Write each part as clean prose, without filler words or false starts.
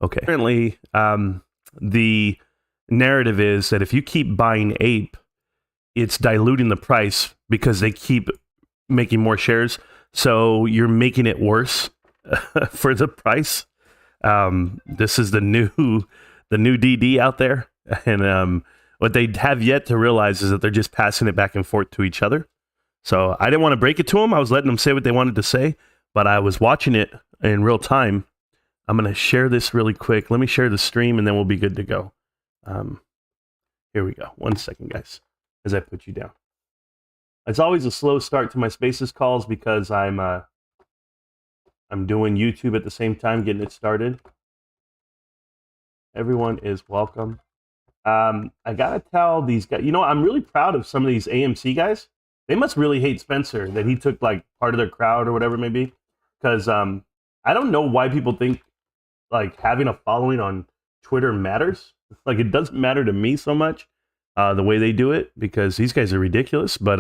Okay. Apparently, the narrative is that if you keep buying Ape, it's diluting the price because they keep making more shares. So you're making it worse for the price. This is the new DD out there. And what they have yet to realize is that they're just passing it back and forth to each other. So I didn't want to break it to them. I was letting them say what they wanted to say, but I was watching it in real time. I'm going to share this really quick. Let me share the stream and then we'll be good to go. Here we go. 1 second, guys, as I put you down. It's always a slow start to my Spaces calls because I'm doing YouTube at the same time, getting it started. Everyone is welcome. I gotta tell these guys, I'm really proud of some of these AMC guys. They must really hate Spencer that he took like part of their crowd or whatever it may be. Because I don't know why people think like having a following on Twitter matters. Like it doesn't matter to me so much the way they do it because these guys are ridiculous. But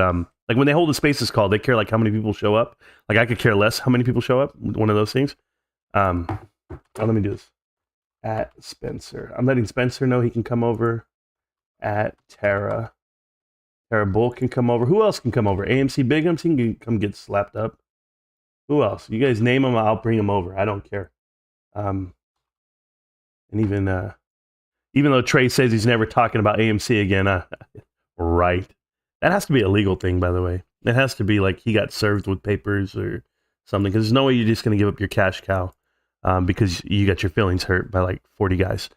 like when they hold a Spaces call, they care like how many people show up. Like I could care less how many people show up. One of those things. Let me do this. At Spencer. I'm letting Spencer know he can come over. At Tara. Tara Bull can come over. Who else can come over? AMC Bigums, he can come get slapped up. Who else? You guys name them, I'll bring them over. I don't care. And even though Trey says he's never talking about AMC again, right. That has to be a legal thing, by the way. It has to be like he got served with papers or something, because there's no way you're just going to give up your cash cow because you got your feelings hurt by like 40 guys.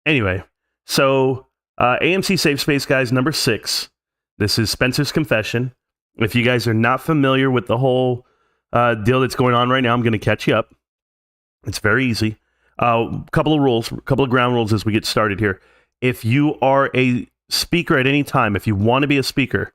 Anyway, so AMC Safe Space, guys, number 6. This is Spencer's Confession. If you guys are not familiar with the whole deal that's going on right now, I'm going to catch you up. It's very easy. Couple of rules, a couple of ground rules as we get started here. If you are a speaker at any time, if you want to be a speaker,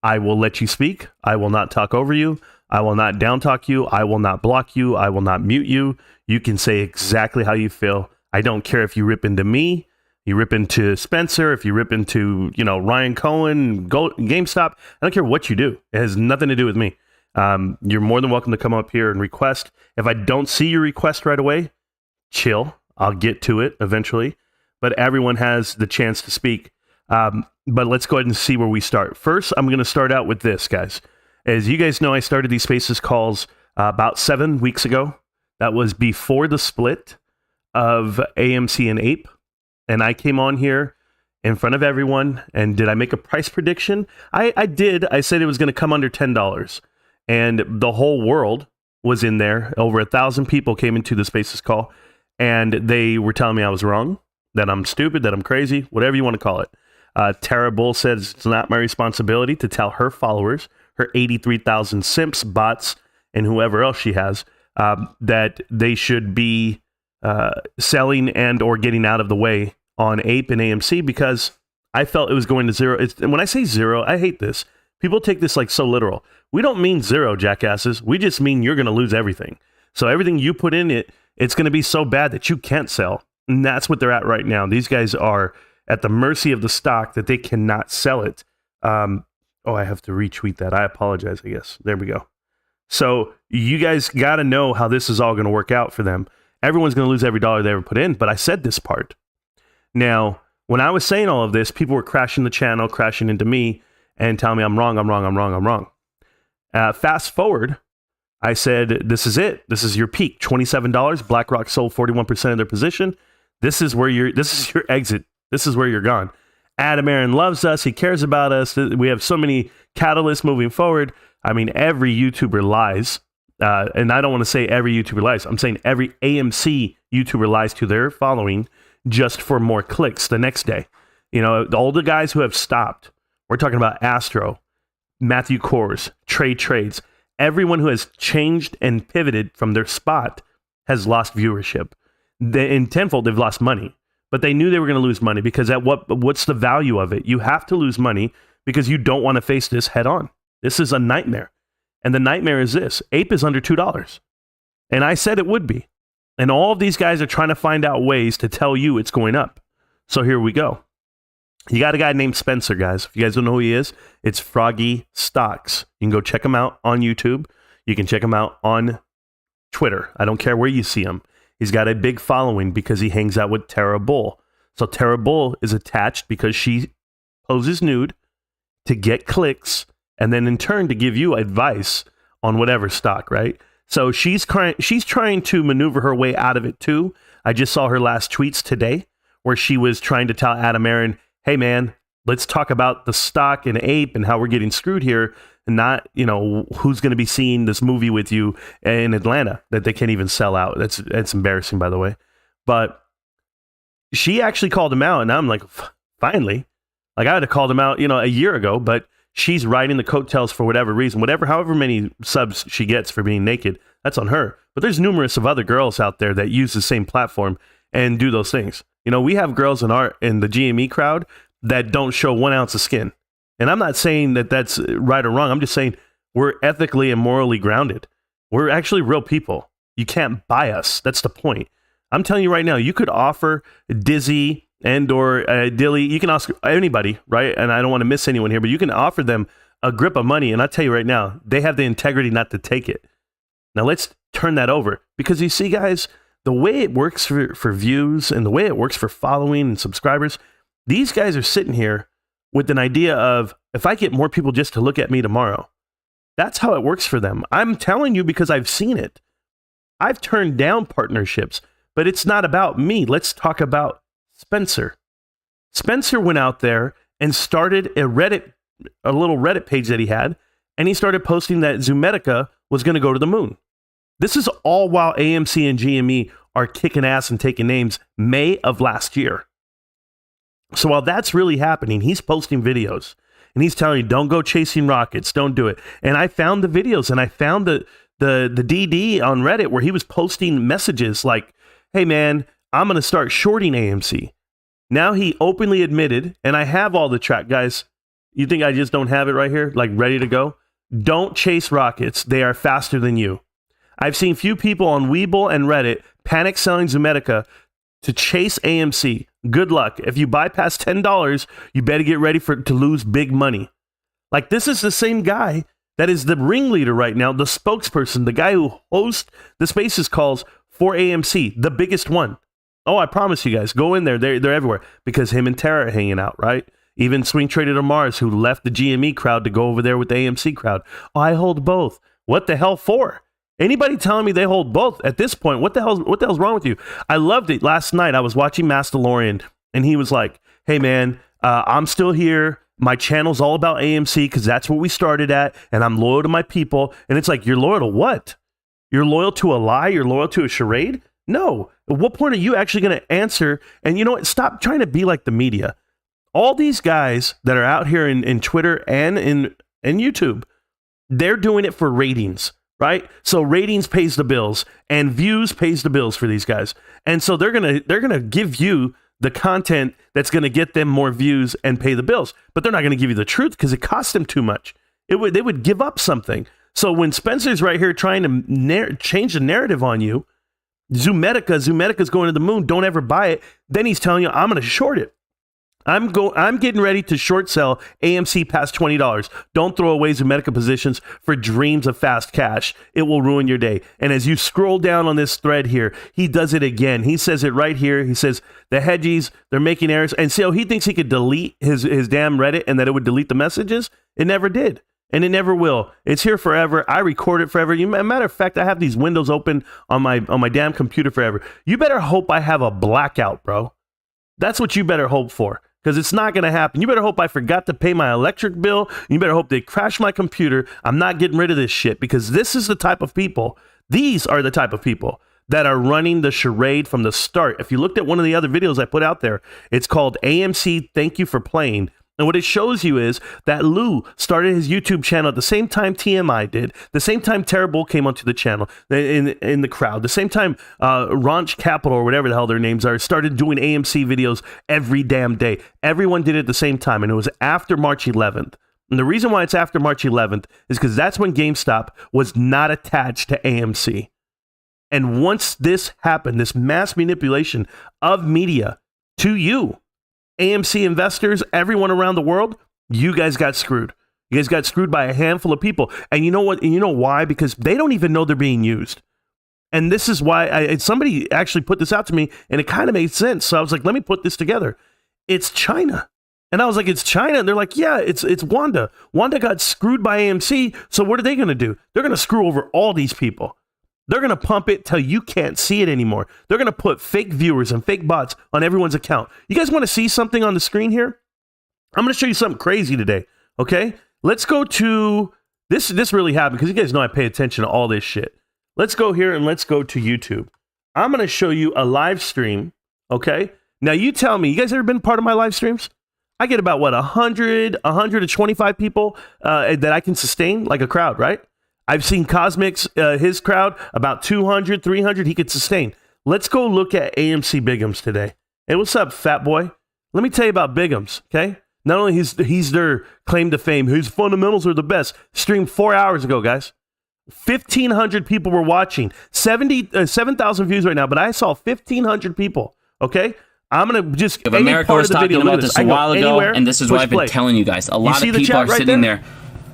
I will let you speak. I will not talk over you. I will not down talk you. I will not block you. I will not mute you. You can say exactly how you feel. I don't care if you rip into me, you rip into Spencer, if you rip into, Ryan Cohen, GameStop. I don't care what you do. It has nothing to do with me. You're more than welcome to come up here and request. If I don't see your request right away, chill. I'll get to it eventually. But everyone has the chance to speak. But let's go ahead and see where we start. First, I'm going to start out with this, guys. As you guys know, I started these Spaces calls about 7 weeks ago. That was before the split of AMC and Ape. And I came on here in front of everyone. And did I make a price prediction? I did. I said it was going to come under $10. And the whole world was in there. Over 1,000 people came into the Spaces call. And they were telling me I was wrong, that I'm stupid, that I'm crazy, whatever you want to call it. Tara Bull says it's not my responsibility to tell her followers, her 83,000 simps, bots, and whoever else she has, that they should be selling and or getting out of the way on Ape and AMC because I felt it was going to zero. When I say zero, I hate this. People take this like so literal. We don't mean zero, jackasses. We just mean you're going to lose everything. So everything you put in it, it's going to be so bad that you can't sell. And that's what they're at right now. These guys are at the mercy of the stock that they cannot sell it. I have to retweet that. I apologize, I guess. There we go. So you guys got to know how this is all going to work out for them. Everyone's going to lose every dollar they ever put in, but I said this part. Now, when I was saying all of this, people were crashing the channel, crashing into me, and telling me I'm wrong. Fast forward, I said, this is it. This is your peak, $27. BlackRock sold 41% of their position. This is your exit. This is where you're gone. Adam Aaron loves us. He cares about us. We have so many catalysts moving forward. I mean, every YouTuber lies. And I don't want to say every YouTuber lies. I'm saying every AMC YouTuber lies to their following just for more clicks the next day. All the guys who have stopped, we're talking about Astro, Matthew Kors, Trade Trades. Everyone who has changed and pivoted from their spot has lost viewership. In tenfold, they've lost money. But they knew they were going to lose money because what's the value of it? You have to lose money because you don't want to face this head on. This is a nightmare. And the nightmare is this. Ape is under $2. And I said it would be. And all of these guys are trying to find out ways to tell you it's going up. So here we go. You got a guy named Spencer, guys. If you guys don't know who he is, it's Froggy Stocks. You can go check him out on YouTube. You can check him out on Twitter. I don't care where you see him. He's got a big following because he hangs out with Tara Bull. So Tara Bull is attached because she poses nude to get clicks and then in turn to give you advice on whatever stock, right? So she's trying to maneuver her way out of it too. I just saw her last tweets today where she was trying to tell Adam Aaron, hey man, let's talk about the stock and Ape and how we're getting screwed here and not, who's going to be seeing this movie with you in Atlanta that they can't even sell out. That's embarrassing, by the way. But she actually called him out and I'm like, finally. Like I would have called him out, a year ago, but she's riding the coattails for whatever reason, however many subs she gets for being naked, that's on her. But there's numerous of other girls out there that use the same platform and do those things. We have girls in the GME crowd that don't show 1 ounce of skin. And I'm not saying that that's right or wrong. I'm just saying we're ethically and morally grounded. We're actually real people. You can't buy us. That's the point. I'm telling you right now, you could offer Dizzy and or Dilly. You can ask anybody, right? And I don't want to miss anyone here, but you can offer them a grip of money. And I tell you right now, they have the integrity not to take it. Now let's turn that over because you see, guys, the way it works for views and the way it works for following and subscribers, these guys are sitting here with an idea of if I get more people just to look at me tomorrow, that's how it works for them. I'm telling you because I've seen it. I've turned down partnerships, but it's not about me. Let's talk about Spencer. Spencer went out there and started a little Reddit page that he had, and he started posting that Zoometica was going to go to the moon. This is all while AMC and GME are kicking ass and taking names May of last year. So while that's really happening, he's posting videos and he's telling you, don't go chasing rockets. Don't do it. And I found the videos and I found the DD on Reddit where he was posting messages like, hey man, I'm going to start shorting AMC. Now he openly admitted, and I have all the track, guys. You think I just don't have it right here? Like ready to go? Don't chase rockets. They are faster than you. I've seen few people on Webull and Reddit panic selling Zoometica to chase AMC. Good luck. If you bypass $10, you better get ready to lose big money. Like this is the same guy that is the ringleader right now, the spokesperson, the guy who hosts the Spaces calls for AMC, the biggest one. Oh, I promise you guys, go in there. They're everywhere because him and Tara are hanging out, right? Even Swing Trader Mars, who left the GME crowd to go over there with the AMC crowd. Oh, I hold both. What the hell for? Anybody telling me they hold both at this point? What the hell's wrong with you? I loved it. Last night I was watching Mastalorian and he was like, hey man, I'm still here. My channel's all about AMC because that's what we started at and I'm loyal to my people. And it's like, you're loyal to what? You're loyal to a lie? You're loyal to a charade? No. At what point are you actually going to answer? And you know what? Stop trying to be like the media. All these guys that are out here in Twitter and in YouTube, they're doing it for ratings. Right? So ratings pays the bills and views pays the bills for these guys. And so they're going to give you the content that's going to get them more views and pay the bills. But they're not going to give you the truth because it costs them too much. They would give up something. So when Spencer's right here trying to change the narrative on you, Zoometica's going to the moon, don't ever buy it. Then he's telling you, I'm going to short it. I'm getting ready to short sell AMC past $20. Don't throw away Zoometica positions for dreams of fast cash. It will ruin your day. And as you scroll down on this thread here, he does it again. He says it right here. He says the hedgies, they're making errors. And see how he thinks he could delete his damn Reddit and that it would delete the messages? It never did. And it never will. It's here forever. I record it forever. Matter of fact, I have these windows open on my damn computer forever. You better hope I have a blackout, bro. That's what you better hope for. Because it's not going to happen. You better hope I forgot to pay my electric bill. You better hope they crash my computer. I'm not getting rid of this shit because this is the type of people. These are the type of people that are running the charade from the start. If you looked at one of the other videos I put out there, it's called AMC Thank You for Playing. And what it shows you is that Lou started his YouTube channel at the same time TMI did, the same time Terrible came onto the channel in the crowd, the same time Ranch Capital or whatever the hell their names are started doing AMC videos every damn day. Everyone did it at the same time, and it was after March 11th. And the reason why it's after March 11th is because that's when GameStop was not attached to AMC. And once this happened, this mass manipulation of media to you, AMC investors, everyone around the world, you guys got screwed. You guys got screwed by a handful of people. And you know what? And you know why? Because they don't even know they're being used. And this is why somebody actually put this out to me, and it kind of made sense. So I was like, let me put this together. It's China. And I was like, it's China. And they're like, yeah, it's Wanda. Wanda got screwed by AMC. So what are they going to do? They're going to screw over all these people. They're going to pump it till you can't see it anymore. They're going to put fake viewers and fake bots on everyone's account. You guys want to see something on the screen here? I'm going to show you something crazy today. Okay, let's go to this. This really happened because you guys know I pay attention to all this shit. Let's go here and let's go to YouTube. I'm going to show you a live stream. Okay, now you tell me, you guys ever been part of my live streams? I get about 125 people that I can sustain like a crowd, right? I've seen Cosmic's, his crowd, about 200, 300 he could sustain. Let's go look at AMC Bigums today. Hey, what's up, fat boy? Let me tell you about Bigums, okay? Not only he's their claim to fame, his fundamentals are the best. Streamed 4 hours ago, guys. 1,500 people were watching. 7,000 views right now, but I saw 1,500 people, okay? I'm going to just... If America was talking about this a while ago, and this is what I've been telling you guys. A lot of people are sitting there.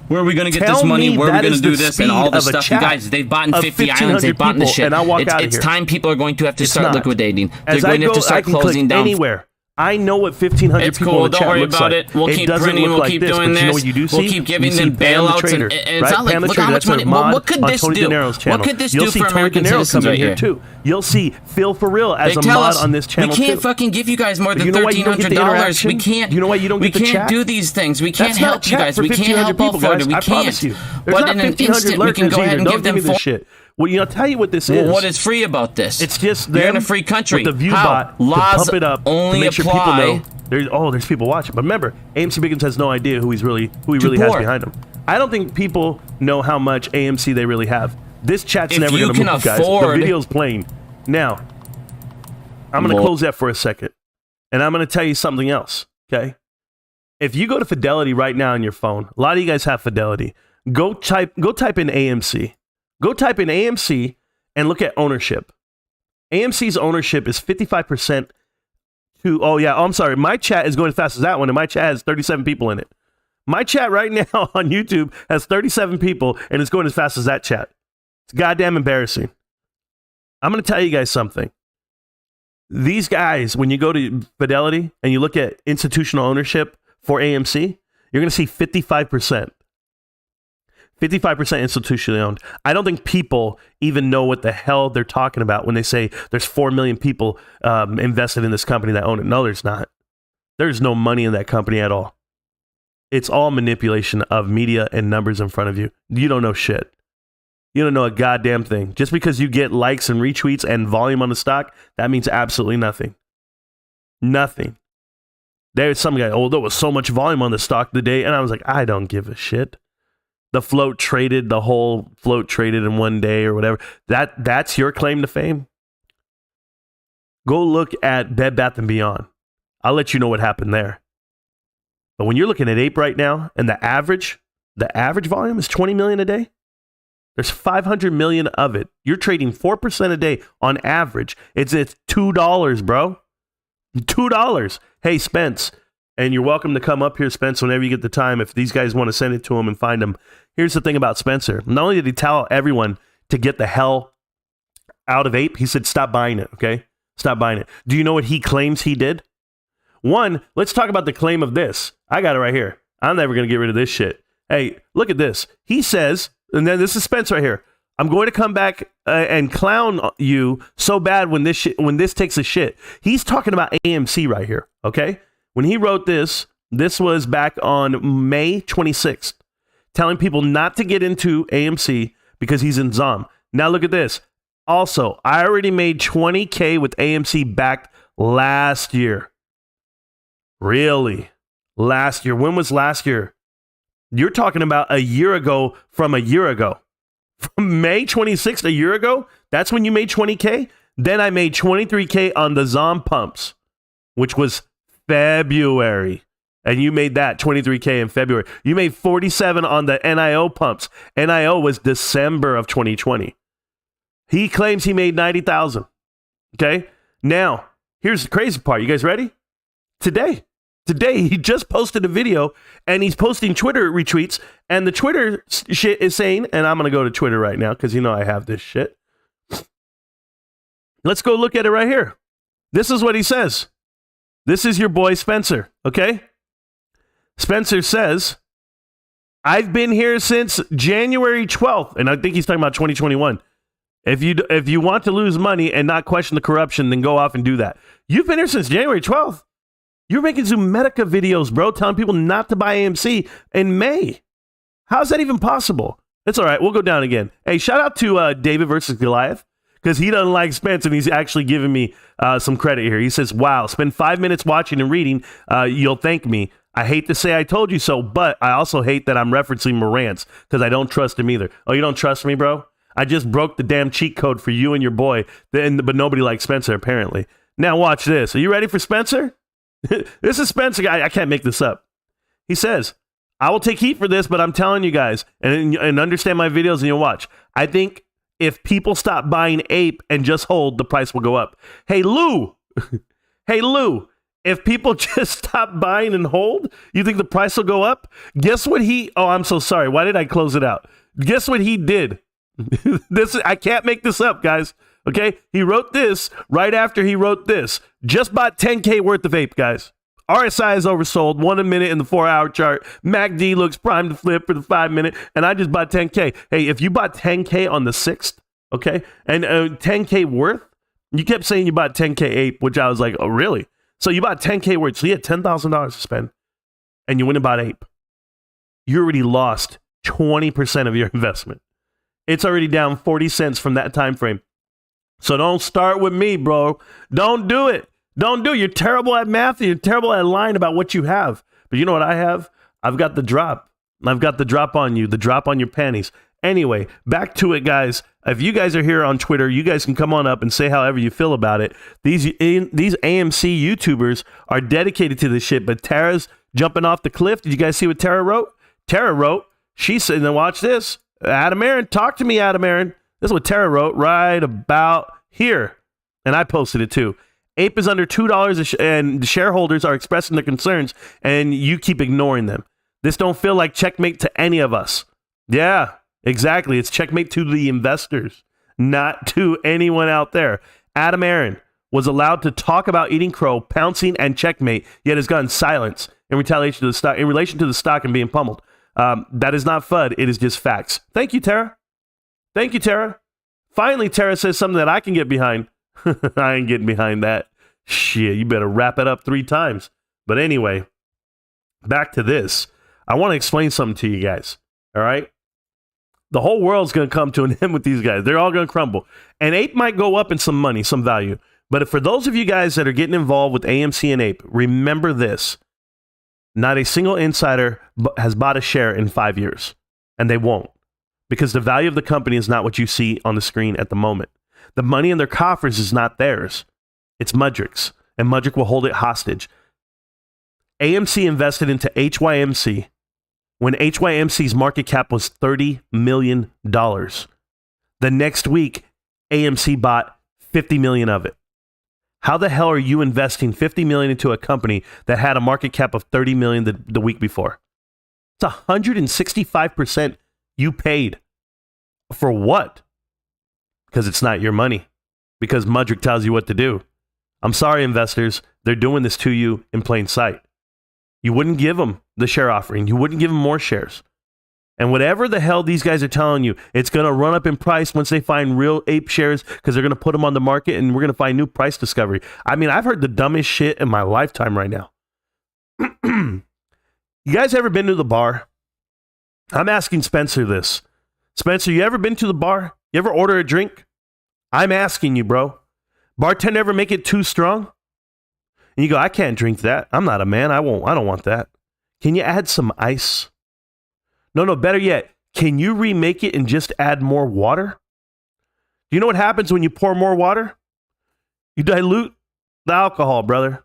Where are we going to get this money? Where are we going to do this? And all this stuff. You guys, they've bought in 50 islands. They've bought in this shit. It's time people are going to have to start liquidating. They're going to have to start closing down. Anywhere. I know what 1,500 people in the chat looks like. It's cool. Don't worry about it. We'll keep printing. We'll keep doing this. We'll keep giving them bailouts. And it's not like, look how much money. What could this do? What could this do for American citizens right here? Too. You'll see Phil for real as a mod on this channel. We can't fucking give you guys more than $1,300. We can't. You know why you don't get the chat? We can't do these things. We can't help you guys. We can't help all Florida. We can't. But in an instant, we can go ahead and give them shit. Well, I'll tell you what this is. What is free about this? It's just you're in a free country. With the view bot laws to pump it up only to make sure apply. People know there's people watching. But remember, AMC Bigums has no idea who he really has behind him. I don't think people know how much AMC they really have. This chat's never going to move, guys. The video's playing. Now, I'm going to close that for a second, and I'm going to tell you something else. Okay, if you go to Fidelity right now on your phone, a lot of you guys have Fidelity. Go type in AMC. Go type in AMC and look at ownership. AMC's ownership is 55% I'm sorry. My chat is going as fast as that one, and my chat has 37 people in it. My chat right now on YouTube has 37 people, and it's going as fast as that chat. It's goddamn embarrassing. I'm going to tell you guys something. These guys, when you go to Fidelity and you look at institutional ownership for AMC, you're going to see 55%. 55% institutionally owned. I don't think people even know what the hell they're talking about when they say there's 4 million people invested in this company that own it. No, there's not. There's no money in that company at all. It's all manipulation of media and numbers in front of you. You don't know shit. You don't know a goddamn thing. Just because you get likes and retweets and volume on the stock, that means absolutely nothing. Nothing. There's some guy, there was so much volume on the stock today, and I was like, I don't give a shit. The whole float traded in one day or whatever. That's your claim to fame. Go look at Bed Bath & Beyond. I'll let you know what happened there. But when you're looking at Ape right now, and the average volume is 20 million a day, there's 500 million of it. You're trading 4% a day on average. It's $2, bro. $2. Hey, Spence. And you're welcome to come up here, Spence, whenever you get the time. If these guys want to send it to him and find him. Here's the thing about Spencer. Not only did he tell everyone to get the hell out of Ape, he said, stop buying it, okay? Stop buying it. Do you know what he claims he did? One, let's talk about the claim of this. I got it right here. I'm never going to get rid of this shit. Hey, look at this. He says, and then this is Spence right here. I'm going to come back and clown you so bad when this takes a shit. He's talking about AMC right here, okay? When he wrote this was back on May 26th, telling people not to get into AMC because he's in ZOM. Now look at this. Also, I already made $20K with AMC back last year. Really? Last year? When was last year? You're talking about a year ago from a year ago. From May 26th, a year ago? That's when you made 20K? Then I made 23K on the ZOM pumps, which was February. And you made that 23K in February. You made 47 on the NIO pumps. NIO was December of 2020. He claims he made 90,000. Okay? Now, here's the crazy part. You guys ready? Today, he just posted a video and he's posting Twitter retweets. And the Twitter shit is saying, and I'm going to go to Twitter right now because you know I have this shit. Let's go look at it right here. This is what he says. This is your boy Spencer, okay? Spencer says, I've been here since January 12th, and I think he's talking about 2021. If you want to lose money and not question the corruption, then go off and do that. You've been here since January 12th. You're making Zoomedica videos, bro, telling people not to buy AMC in May. How's that even possible? It's all right. We'll go down again. Hey, shout out to David versus Goliath, because he doesn't like Spence, and he's actually giving me some credit here. He says, wow, spend 5 minutes watching and reading. You'll thank me. I hate to say I told you so, but I also hate that I'm referencing Marantz because I don't trust him either. Oh, you don't trust me, bro? I just broke the damn cheat code for you and your boy, but nobody likes Spencer, apparently. Now watch this. Are you ready for Spencer? This is Spencer. I can't make this up. He says, I will take heat for this, but I'm telling you guys, and understand my videos and you'll watch. I think if people stop buying Ape and just hold, the price will go up. Hey, Lou. Hey, Lou. If people just stop buying and hold, you think the price will go up? Guess what oh, I'm so sorry. Why did I close it out? Guess what he did? I can't make this up, guys. Okay? He wrote this right after he wrote this. Just bought 10K worth of Ape, guys. RSI is oversold, 1 a minute in the 4-hour chart. MACD looks primed to flip for the 5-minute, and I just bought 10K. Hey, if you bought 10K on the 6th, okay, and 10K worth, you kept saying you bought 10K Ape, which I was like, oh, really? So you bought 10K worth, so you had $10,000 to spend, and you went and bought Ape. You already lost 20% of your investment. It's already down 40 cents from that time frame. So don't start with me, bro. Don't do it. Don't do it. You're terrible at math. You're terrible at lying about what you have. But you know what I have? I've got the drop. I've got the drop on you, the drop on your panties. Anyway, back to it, guys. If you guys are here on Twitter, you guys can come on up and say however you feel about it. These AMC YouTubers are dedicated to this shit, but Tara's jumping off the cliff. Did you guys see what Tara wrote? Tara wrote, she said, now watch this. Adam Aaron, talk to me, Adam Aaron. This is what Tara wrote right about here. And I posted it too. Ape is under $2 and the shareholders are expressing their concerns and you keep ignoring them. This don't feel like checkmate to any of us. Yeah, exactly. It's checkmate to the investors, not to anyone out there. Adam Aaron was allowed to talk about eating crow, pouncing, and checkmate, yet has gotten silence in retaliation to the stock, in relation to the stock and being pummeled. That is not FUD. It is just facts. Thank you, Tara. Thank you, Tara. Finally, Tara says something that I can get behind. I ain't getting behind that. Shit, you better wrap it up 3 times. But anyway, back to this. I want to explain something to you guys. All right? The whole world's going to come to an end with these guys. They're all going to crumble. And Ape might go up in some money, some value. But for those of you guys that are getting involved with AMC and Ape, remember this. Not a single insider has bought a share in 5 years. And they won't. Because the value of the company is not what you see on the screen at the moment. The money in their coffers is not theirs. It's Mudrick's. And Mudrick will hold it hostage. AMC invested into HYMC when HYMC's market cap was $30 million. The next week, AMC bought 50 million of it. How the hell are you investing 50 million into a company that had a market cap of 30 million the week before? It's 165% you paid. For what? Because it's not your money. Because Mudrick tells you what to do. I'm sorry, investors. They're doing this to you in plain sight. You wouldn't give them the share offering. You wouldn't give them more shares. And whatever the hell these guys are telling you, it's going to run up in price once they find real Ape shares because they're going to put them on the market and we're going to find new price discovery. I mean, I've heard the dumbest shit in my lifetime right now. You guys ever been to the bar? I'm asking Spencer this. Spencer, you ever been to the bar? You ever order a drink? I'm asking you, bro. Bartender ever make it too strong? And you go, I can't drink that. I'm not a man. I don't want that. Can you add some ice? No, better yet, can you remake it and just add more water? Do you know what happens when you pour more water? You dilute the alcohol, brother.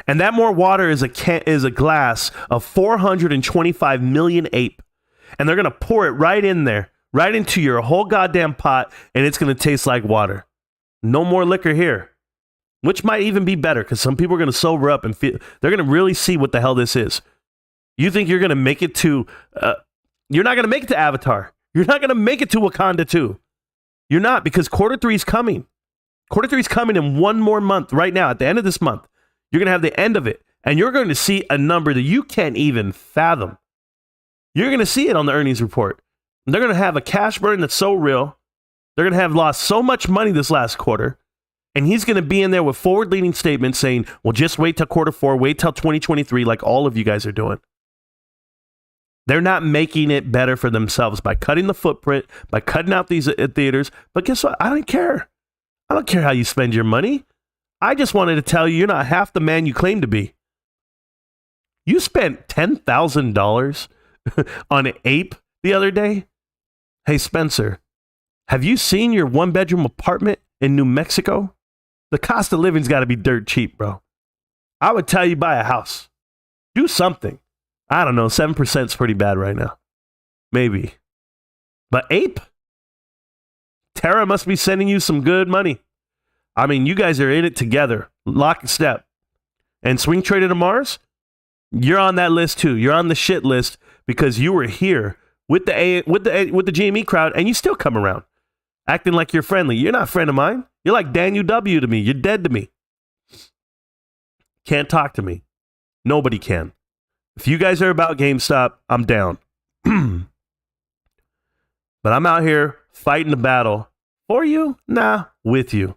And that more water is a glass of 425 million Ape. And they're going to pour it right in there, right into your whole goddamn pot, and it's going to taste like water. No more liquor here. Which might even be better, because some people are going to sober up and feel, they're going to really see what the hell this is. You think you're going to make it to, you're not going to make it to Avatar. You're not going to make it to Wakanda 2. You're not, because quarter 3 is coming. Quarter 3 is coming in one more month right now. At the end of this month, you're going to have the end of it. And you're going to see a number that you can't even fathom. You're going to see it on the earnings report. They're going to have a cash burn that's so real. They're going to have lost so much money this last quarter. And he's going to be in there with forward-leaning statements saying, well, just wait till quarter 4, wait till 2023, like all of you guys are doing. They're not making it better for themselves by cutting the footprint, by cutting out these theaters. But guess what? I don't care. I don't care how you spend your money. I just wanted to tell you, you're not half the man you claim to be. You spent $10,000 on an ape the other day. Hey, Spencer, have you seen your 1-bedroom apartment in New Mexico? The cost of living's got to be dirt cheap, bro. I would tell you buy a house. Do something. I don't know. 7% is pretty bad right now. Maybe. But ape? Terra must be sending you some good money. I mean, you guys are in it together. Lock and step. And Swing Trader to Mars? You're on that list too. You're on the shit list because you were here with the GME crowd and you still come around acting like you're friendly. You're not a friend of mine. You're like Daniel W to me. You're dead to me. Can't talk to me. Nobody can. If you guys are about GameStop, I'm down. But I'm out here fighting the battle for you? Nah, with you.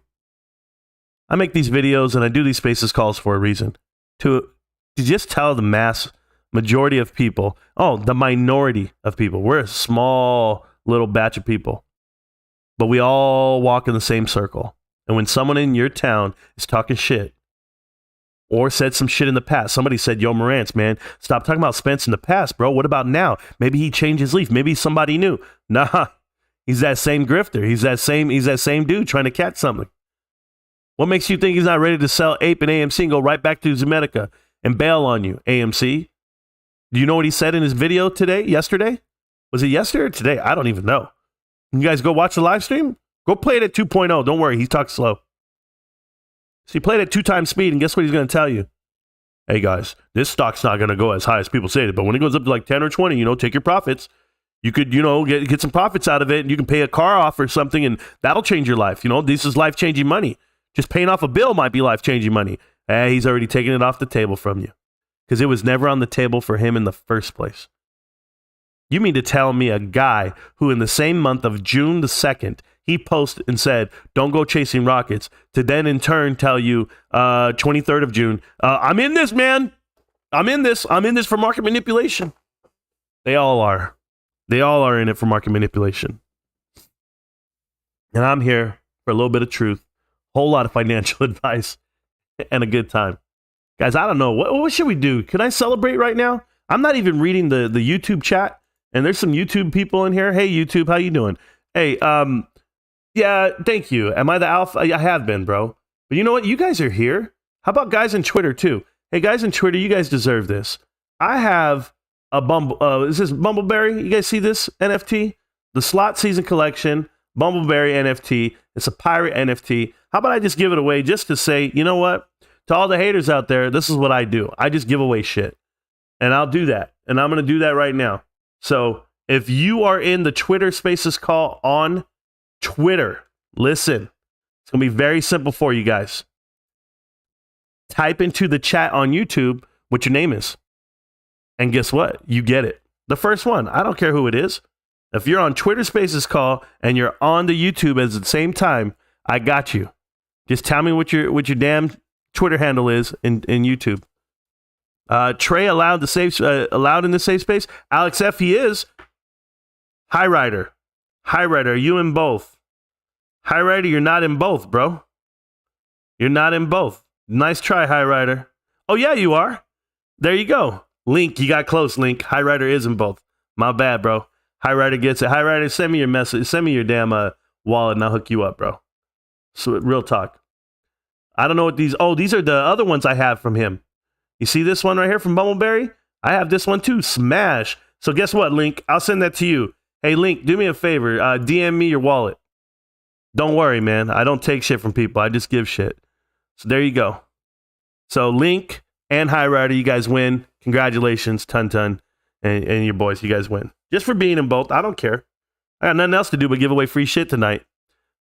I make these videos and I do these Spaces calls for a reason. To just tell the mass majority of people, the minority of people. We're a small little batch of people. But we all walk in the same circle. And when someone in your town is talking shit or said some shit in the past, somebody said, yo, Marantz, man, stop talking about Spence in the past, bro. What about now? Maybe he changed his leaf. Maybe somebody new. Nah, he's that same grifter. He's that same dude trying to catch something. What makes you think he's not ready to sell Ape and AMC and go right back to Zemetica and bail on you, AMC? Do you know what he said in his video yesterday? Was it yesterday or today? I don't even know. You guys go watch the live stream? Go play it at 2.0. Don't worry, he talks slow. So he played at 2 times speed, and guess what he's going to tell you? Hey guys, this stock's not going to go as high as people say it, but when it goes up to like 10 or 20, take your profits. You could, get some profits out of it, and you can pay a car off or something, and that'll change your life. This is life-changing money. Just paying off a bill might be life-changing money. He's already taken it off the table from you because it was never on the table for him in the first place. You mean to tell me a guy who in the same month of June the 2nd, he posted and said, don't go chasing rockets, to then in turn tell you 23rd of June, I'm in this, man. I'm in this for market manipulation. They all are. They all are in it for market manipulation. And I'm here for a little bit of truth, a whole lot of financial advice, and a good time. Guys, I don't know. What should we do? Can I celebrate right now? I'm not even reading the YouTube chat, and there's some YouTube people in here. Hey, YouTube, how you doing? Hey, yeah, thank you. Am I the alpha? I have been, bro. But you know what? You guys are here. How about guys in Twitter, too? Hey, guys in Twitter, you guys deserve this. I have a is this Bumbleberry? You guys see this NFT? The slot season collection, Bumbleberry NFT. It's a pirate NFT. How about I just give it away just to say, you know what? To all the haters out there, this is what I do. I just give away shit. And I'll do that. And I'm going to do that right now. So if you are in the Twitter Spaces call on Twitter, listen. It's going to be very simple for you guys. Type into the chat on YouTube what your name is. And guess what? You get it. The first one. I don't care who it is. If you're on Twitter Spaces call and you're on the YouTube at the same time, I got you. Just tell me what your damn Twitter handle is in YouTube. Trey allowed in the safe space. Alex F, he is. High Rider, are you in both? High Rider, you're not in both, bro. You're not in both. Nice try, High Rider. Oh yeah, you are. There you go. Link, you got close. Link, High Rider is in both. My bad, bro. High Rider gets it. High Rider, send me your message. Send me your damn wallet, and I'll hook you up, bro. So real talk. I don't know what these. Oh, these are the other ones I have from him. You see this one right here from Bumbleberry? I have this one too. Smash. So guess what, Link? I'll send that to you. Hey, Link, do me a favor. DM me your wallet. Don't worry, man. I don't take shit from people. I just give shit. So there you go. So Link and High Rider, you guys win. Congratulations, Tun, and your boys. You guys win. Just for being in both. I don't care. I got nothing else to do but give away free shit tonight.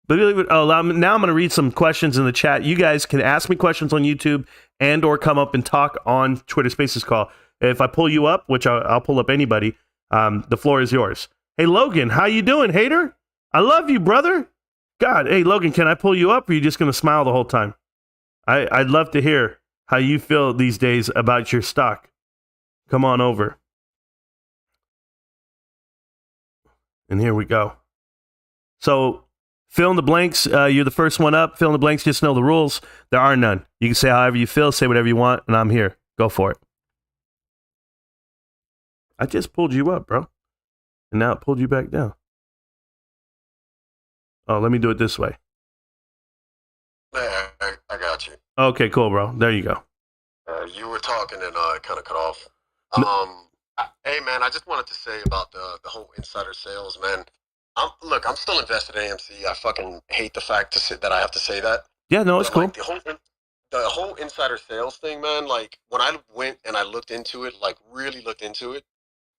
now I'm going to read some questions in the chat. You guys can ask me questions on YouTube and or come up and talk on Twitter Spaces call. If I pull you up, which I'll pull up anybody, the floor is yours. Hey, Logan, how you doing, hater? I love you, brother. God, hey, Logan, can I pull you up, or are you just going to smile the whole time? I'd love to hear how you feel these days about your stock. Come on over. And here we go. So, fill in the blanks. You're the first one up. Fill in the blanks. Just know the rules. There are none. You can say however you feel, say whatever you want, and I'm here. Go for it. I just pulled you up, bro. And now it pulled you back down. Oh, let me do it this way. Yeah, I got you. Okay, cool, bro. There you go. You were talking and it kind of cut off. Hey, man, I just wanted to say about the whole insider sales, man. I'm still invested in AMC. I fucking hate the fact that I have to say that. Yeah, no, it's cool. Like, the whole insider sales thing, man, like, when I went and I looked into it, like, really looked into it,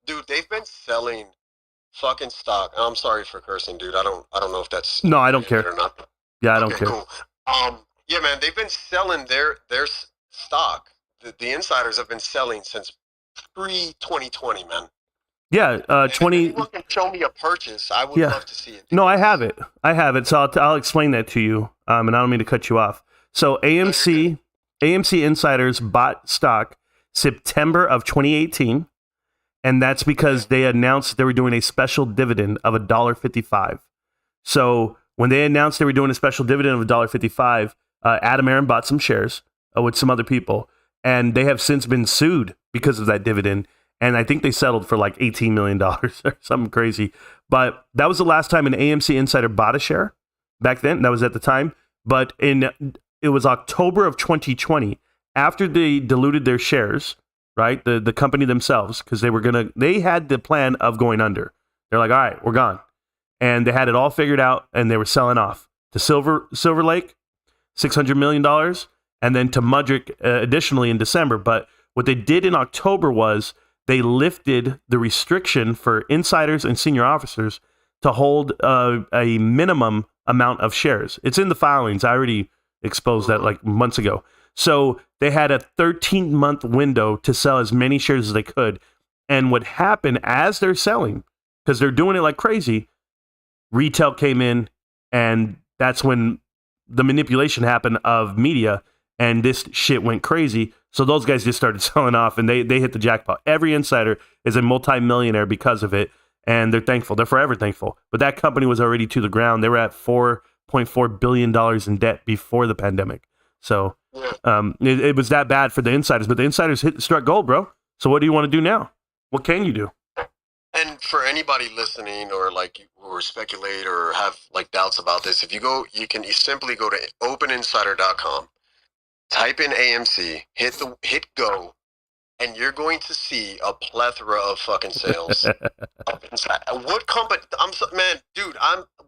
dude, they've been selling fucking stock. I'm sorry for cursing, dude. I don't know if that's... No, I don't care. Or not. Yeah, I don't care. Cool. Yeah, man, they've been selling their stock. The insiders have been selling since pre-2020, man. Yeah, 20. If anyone can show me a purchase, I would love to see it. No, I have it. So I'll explain that to you. And I don't mean to cut you off. So AMC insiders bought stock September of 2018, and that's because they announced they were doing a special dividend of $1.55. So when they announced they were doing a special dividend of $1.55, Adam Aaron bought some shares with some other people, and they have since been sued because of that dividend. And I think they settled for like $18 million or something crazy. But that was the last time an AMC insider bought a share back then. That was at the time. But it was October of 2020, after they diluted their shares, right? The company themselves, because they had the plan of going under. They're like, all right, we're gone. And they had it all figured out, and they were selling off to Silver Lake, $600 million, and then to Mudrick additionally in December. But what they did in October was they lifted the restriction for insiders and senior officers to hold a minimum amount of shares. It's in the filings. I already exposed that like months ago. So they had a 13-month window to sell as many shares as they could. And what happened as they're selling, because they're doing it like crazy, retail came in, and that's when the manipulation happened of media, and this shit went crazy. So those guys just started selling off, and they hit the jackpot. Every insider is a multimillionaire because of it, and they're thankful. They're forever thankful. But that company was already to the ground. They were at $4.4 billion in debt before the pandemic. So it was that bad for the insiders. But the insiders struck gold, bro. So what do you want to do now? What can you do? And for anybody listening, or like or speculate or have like doubts about this, if you go, you simply go to openinsider.com. Type in AMC, hit go, and you're going to see a plethora of fucking sales. What company? Man, dude.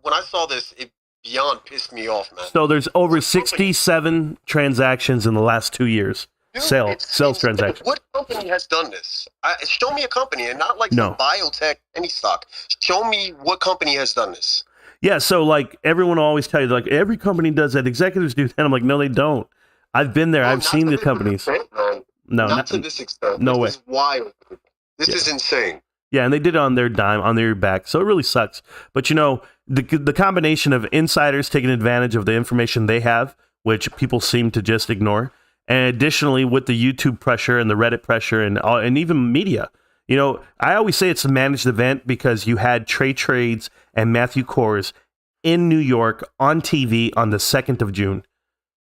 When I saw this, it beyond pissed me off, man. So there's over 67 transactions in the last 2 years. Dude, sales transactions. What company has done this? Show me a company, and not like some biotech, any stock. Show me what company has done this. Yeah. So like everyone will always tell you, like every company does that. Executives do that. I'm like, no, they don't. I've been there. I've seen the companies. No, not to this extent. No way. This is wild. This is insane. Yeah, and they did it on their dime, on their back. So it really sucks. But you know, the combination of insiders taking advantage of the information they have, which people seem to just ignore, and additionally with the YouTube pressure and the Reddit pressure and even media. You know, I always say it's a managed event because you had Trey Trades and Matthew Kors in New York on TV on the 2nd of June.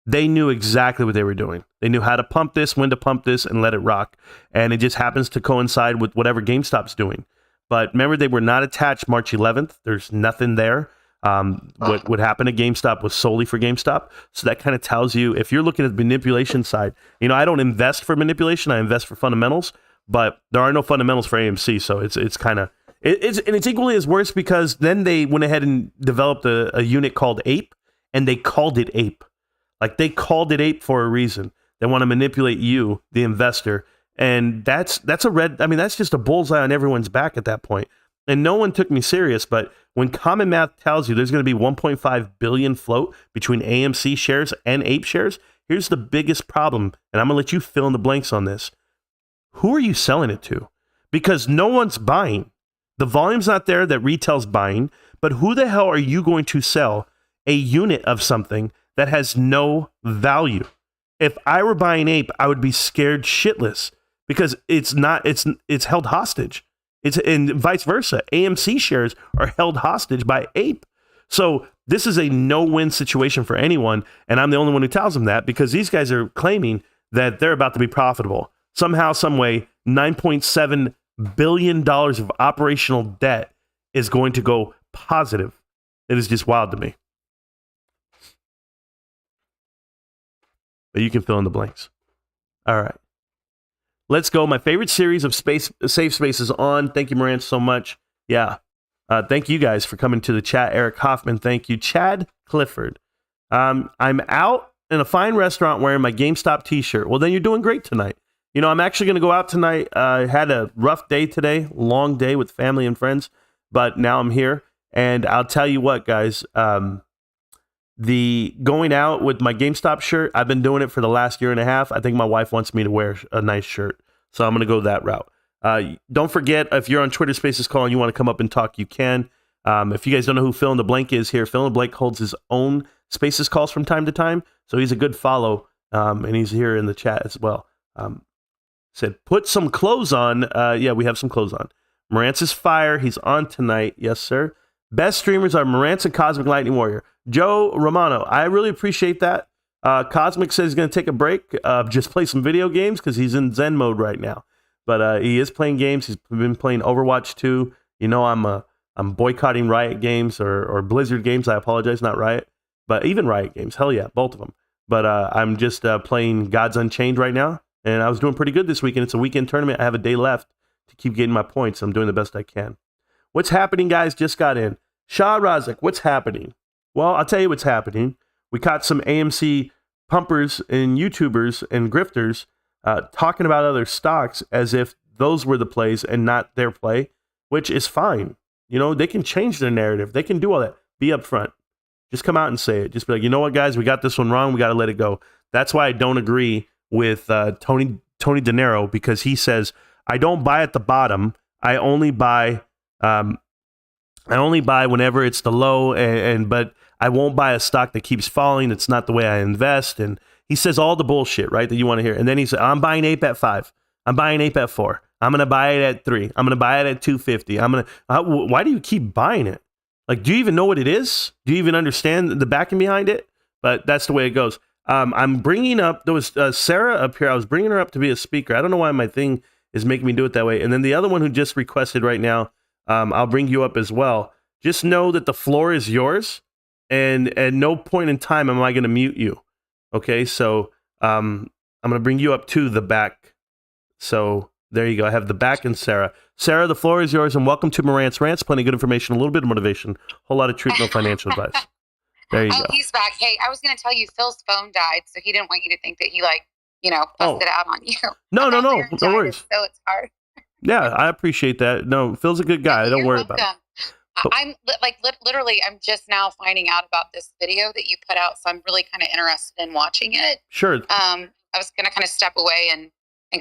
They knew exactly what they were doing. They knew how to pump this, when to pump this, and let it rock. And it just happens to coincide with whatever GameStop's doing. But remember, they were not attached March 11th. There's nothing there. What happened at GameStop was solely for GameStop. So that kind of tells you, if you're looking at the manipulation side, you know, I don't invest for manipulation. I invest for fundamentals. But there are no fundamentals for AMC. So it's kind of... It's equally as worse because then they went ahead and developed a unit called Ape, and they called it Ape. Like they called it Ape for a reason. They want to manipulate you, the investor. And that's just a bullseye on everyone's back at that point. and no one took me serious, but when common math tells you there's going to be 1.5 billion float between AMC shares and Ape shares, here's the biggest problem, and I'm going to let you fill in the blanks on this. Who are you selling it to? Because no one's buying. The volume's not there that retail's buying, but who the hell are you going to sell a unit of something that has no value? If I were buying Ape, I would be scared shitless because it's held hostage. And vice versa. AMC shares are held hostage by Ape. So this is a no-win situation for anyone, and I'm the only one who tells them that because these guys are claiming that they're about to be profitable. Somehow, some way, $9.7 billion of operational debt is going to go positive. It is just wild to me. But you can fill in the blanks. All right. Let's go. My favorite series of safe spaces on. Thank you, Marantz, so much. Yeah. Thank you guys for coming to the chat. Eric Hoffman, thank you. Chad Clifford. I'm out in a fine restaurant wearing my GameStop t-shirt. Well, then you're doing great tonight. You know, I'm actually going to go out tonight. I had a rough day today, long day with family and friends, but now I'm here. And I'll tell you what, guys, the going out with my GameStop shirt, I've been doing it for the last year and a half. I think my wife wants me to wear a nice shirt, so I'm going to go that route. Don't forget, if you're on Twitter Spaces Call and you want to come up and talk, you can. If you guys don't know who Fill in the Blank is here, Fill in the Blank holds his own Spaces Calls from time to time, so he's a good follow, and he's here in the chat as well. Said, put some clothes on. Yeah, we have some clothes on. Marantz is fire. He's on tonight. Yes, sir. Best streamers are Marantz and Cosmic Lightning Warrior. Joe Romano, I really appreciate that. Cosmic says he's going to take a break, just play some video games because he's in Zen mode right now. But he is playing games. He's been playing Overwatch 2. You know, I'm boycotting Riot Games or Blizzard Games. I apologize, not Riot, but even Riot Games. Hell yeah, both of them. But I'm just playing Gods Unchained right now, and I was doing pretty good this weekend. It's a weekend tournament. I have a day left to keep getting my points. I'm doing the best I can. What's happening, guys? Just got in. Shah Razik, what's happening? Well, I'll tell you what's happening. We caught some AMC pumpers and YouTubers and grifters talking about other stocks as if those were the plays and not their play, which is fine. You know, they can change their narrative. They can do all that. Be upfront. Just come out and say it. Just be like, you know what, guys, we got this one wrong. We got to let it go. That's why I don't agree with Tony De Niro, because he says, I don't buy at the bottom. I only buy whenever it's the low, but I won't buy a stock that keeps falling. It's not the way I invest. And he says all the bullshit, right, that you want to hear. And then he said, I'm buying Ape at 5. I'm buying Ape at 4. I'm going to buy it at 3. I'm going to buy it at 250. Why do you keep buying it? Like, do you even know what it is? Do you even understand the backing behind it? But that's the way it goes. I'm bringing up, there was Sarah up here. I was bringing her up to be a speaker. I don't know why my thing is making me do it that way. And then the other one who just requested right now, I'll bring you up as well. Just know that the floor is yours, and at no point in time am I going to mute you. Okay, so I'm going to bring you up to the back. So there you go. I have the back and Sarah. Sarah, the floor is yours, and welcome to Marantz Rantz. Plenty of good information, a little bit of motivation, a whole lot of truth, no financial advice. There you go. He's back. Hey, I was going to tell you Phil's phone died, so he didn't want you to think that he busted out on you. No worries. So it's hard. Yeah, I appreciate that. No, Phil's a good guy. Don't worry about it. I'm literally, I'm just now finding out about this video that you put out, so I'm really kind of interested in watching it. Sure. I was going to kind of step away and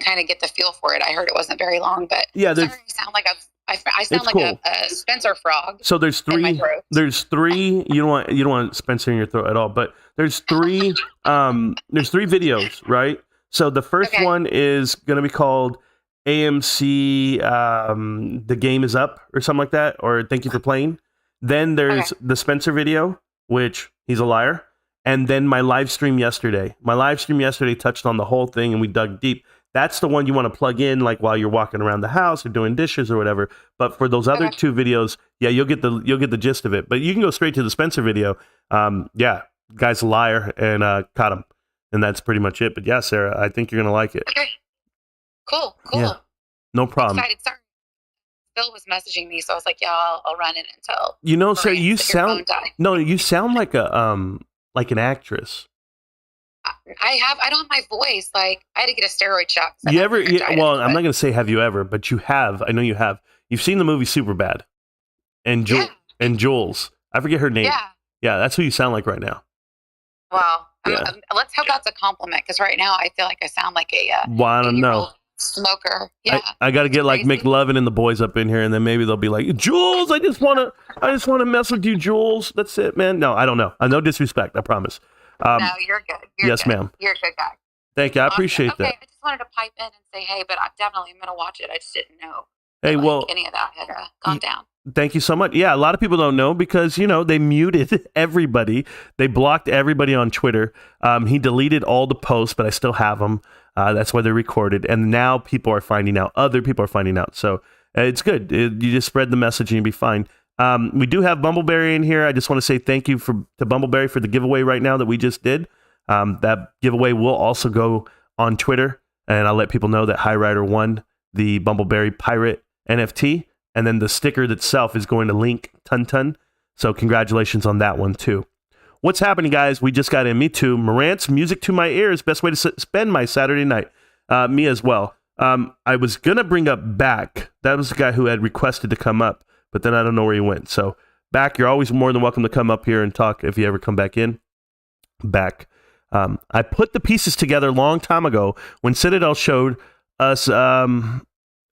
kind of get the feel for it. I heard it wasn't very long, but yeah, I sound like a Spencer frog. So there's 3. There's 3. You don't want Spencer in your throat at all. But there's 3. There's 3 videos, right? So the first one is going to be called AMC, the game is up, or something like that, or thank you for playing. Then there's the Spencer video, which he's a liar. And then my live stream yesterday. My live stream yesterday touched on the whole thing, and we dug deep. That's the one you want to plug in, like while you're walking around the house or doing dishes or whatever. But for those other 2 videos, yeah, you'll get the gist of it. But you can go straight to the Spencer video. Yeah, guy's a liar, and caught him, and that's pretty much it. But yeah, Sarah, I think you're gonna like it. Okay. Cool. Yeah, no problem. I'm excited. Sorry. Phil was messaging me, so I was like, "Yeah, I'll run it until." You know, Sarah, you sound like like an actress. I don't have my voice. Like, I had to get a steroid shot. You ever? Well, I'm not going to say have you ever, but you have. I know you have. You've seen the movie Superbad. and Jules. I forget her name. Yeah, that's who you sound like right now. Well, let's hope that's a compliment, because right now I feel like I sound like a I don't know. Smoker. Yeah. I got to get like McLovin and the boys up in here, and then maybe they'll be like, Jules, I just want to mess with you, Jules. That's it, man. No, I don't know. No disrespect. I promise. No, you're good. Yes, ma'am. You're a good guy. Thank you. I appreciate that. I just wanted to pipe in and say, hey, but I'm going to watch it. I just didn't know. Hey, well, any of that had gone down. Thank you so much. Yeah, a lot of people don't know because, they muted everybody. They blocked everybody on Twitter. He deleted all the posts, but I still have them. That's why they're recorded. And now people are finding out. Other people are finding out. So it's good. You just spread the message and you'll be fine. We do have Bumbleberry in here. I just want to say thank you to Bumbleberry for the giveaway right now that we just did. That giveaway will also go on Twitter. And I'll let people know that High Rider won the Bumbleberry Pirate NFT. And then the sticker itself is going to link Tun. So congratulations on that one too. What's happening, guys? We just got in. Me too. Marantz, music to my ears. Best way to spend my Saturday night. Me as well. I was going to bring up Back. That was the guy who had requested to come up, but then I don't know where he went. So Back, you're always more than welcome to come up here and talk if you ever come back in. Back. I put the pieces together a long time ago when Citadel showed us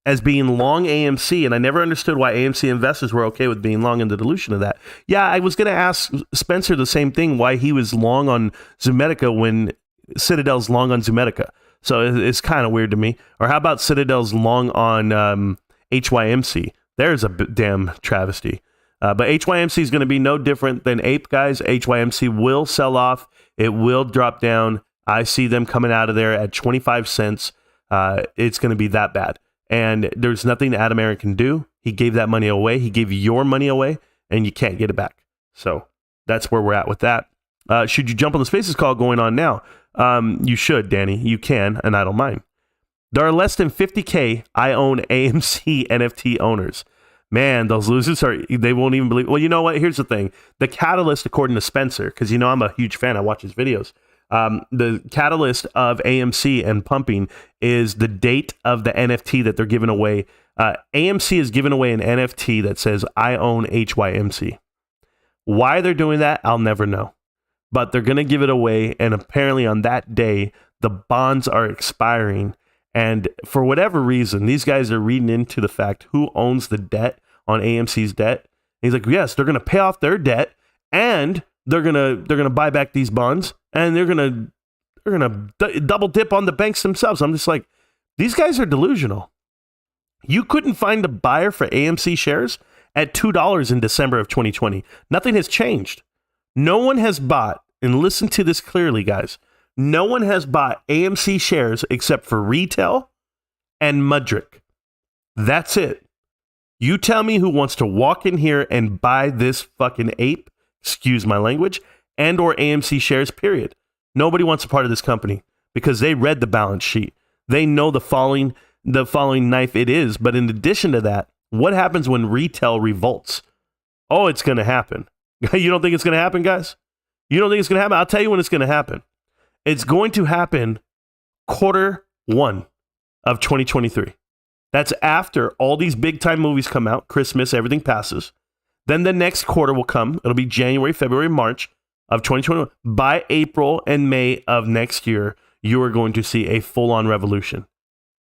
as being long AMC, and I never understood why AMC investors were okay with being long in the dilution of that. Yeah, I was going to ask Spencer the same thing, why he was long on Zoometica when Citadel's long on Zoometica. So it's kind of weird to me. Or how about Citadel's long on HYMC? There's a damn travesty. But HYMC is going to be no different than Ape, guys. HYMC will sell off. It will drop down. I see them coming out of there at 25 cents. It's going to be that bad. And there's nothing Adam Aaron can do. He gave that money away. He gave your money away, and you can't get it back. So that's where we're at with that. Should you jump on the Spaces call going on now? You should, Danny. You can, and I don't mind. There are less than 50K I own AMC NFT owners. Man, those losers they won't even believe. Well, you know what? Here's the thing. The catalyst, according to Spencer, because I'm a huge fan. I watch his videos. The catalyst of AMC and pumping is the date of the NFT that they're giving away. AMC is giving away an NFT that says, I own HYMC. Why they're doing that, I'll never know. But they're going to give it away. And apparently on that day, the bonds are expiring. And for whatever reason, these guys are reading into the fact who owns the debt on AMC's debt. And he's like, yes, they're going to pay off their debt and they're gonna buy back these bonds, and they're gonna double dip on the banks themselves. I'm just like, these guys are delusional. You couldn't find a buyer for AMC shares at $2 in December of 2020. Nothing has changed. No one has bought, and listen to this clearly, guys. No one has bought AMC shares except for retail and Mudrick. That's it. You tell me who wants to walk in here and buy this fucking ape, excuse my language, and or AMC shares, period. Nobody wants a part of this company because they read the balance sheet. They know the falling knife it is. But in addition to that, what happens when retail revolts? Oh, it's going to happen. You don't think it's going to happen, guys? You don't think it's going to happen? I'll tell you when it's going to happen. It's going to happen Q1 of 2023. That's after all these big time movies come out, Christmas, everything passes. Then the next quarter will come. It'll be January, February, March of 2021. By April and May of next year, you are going to see a full-on revolution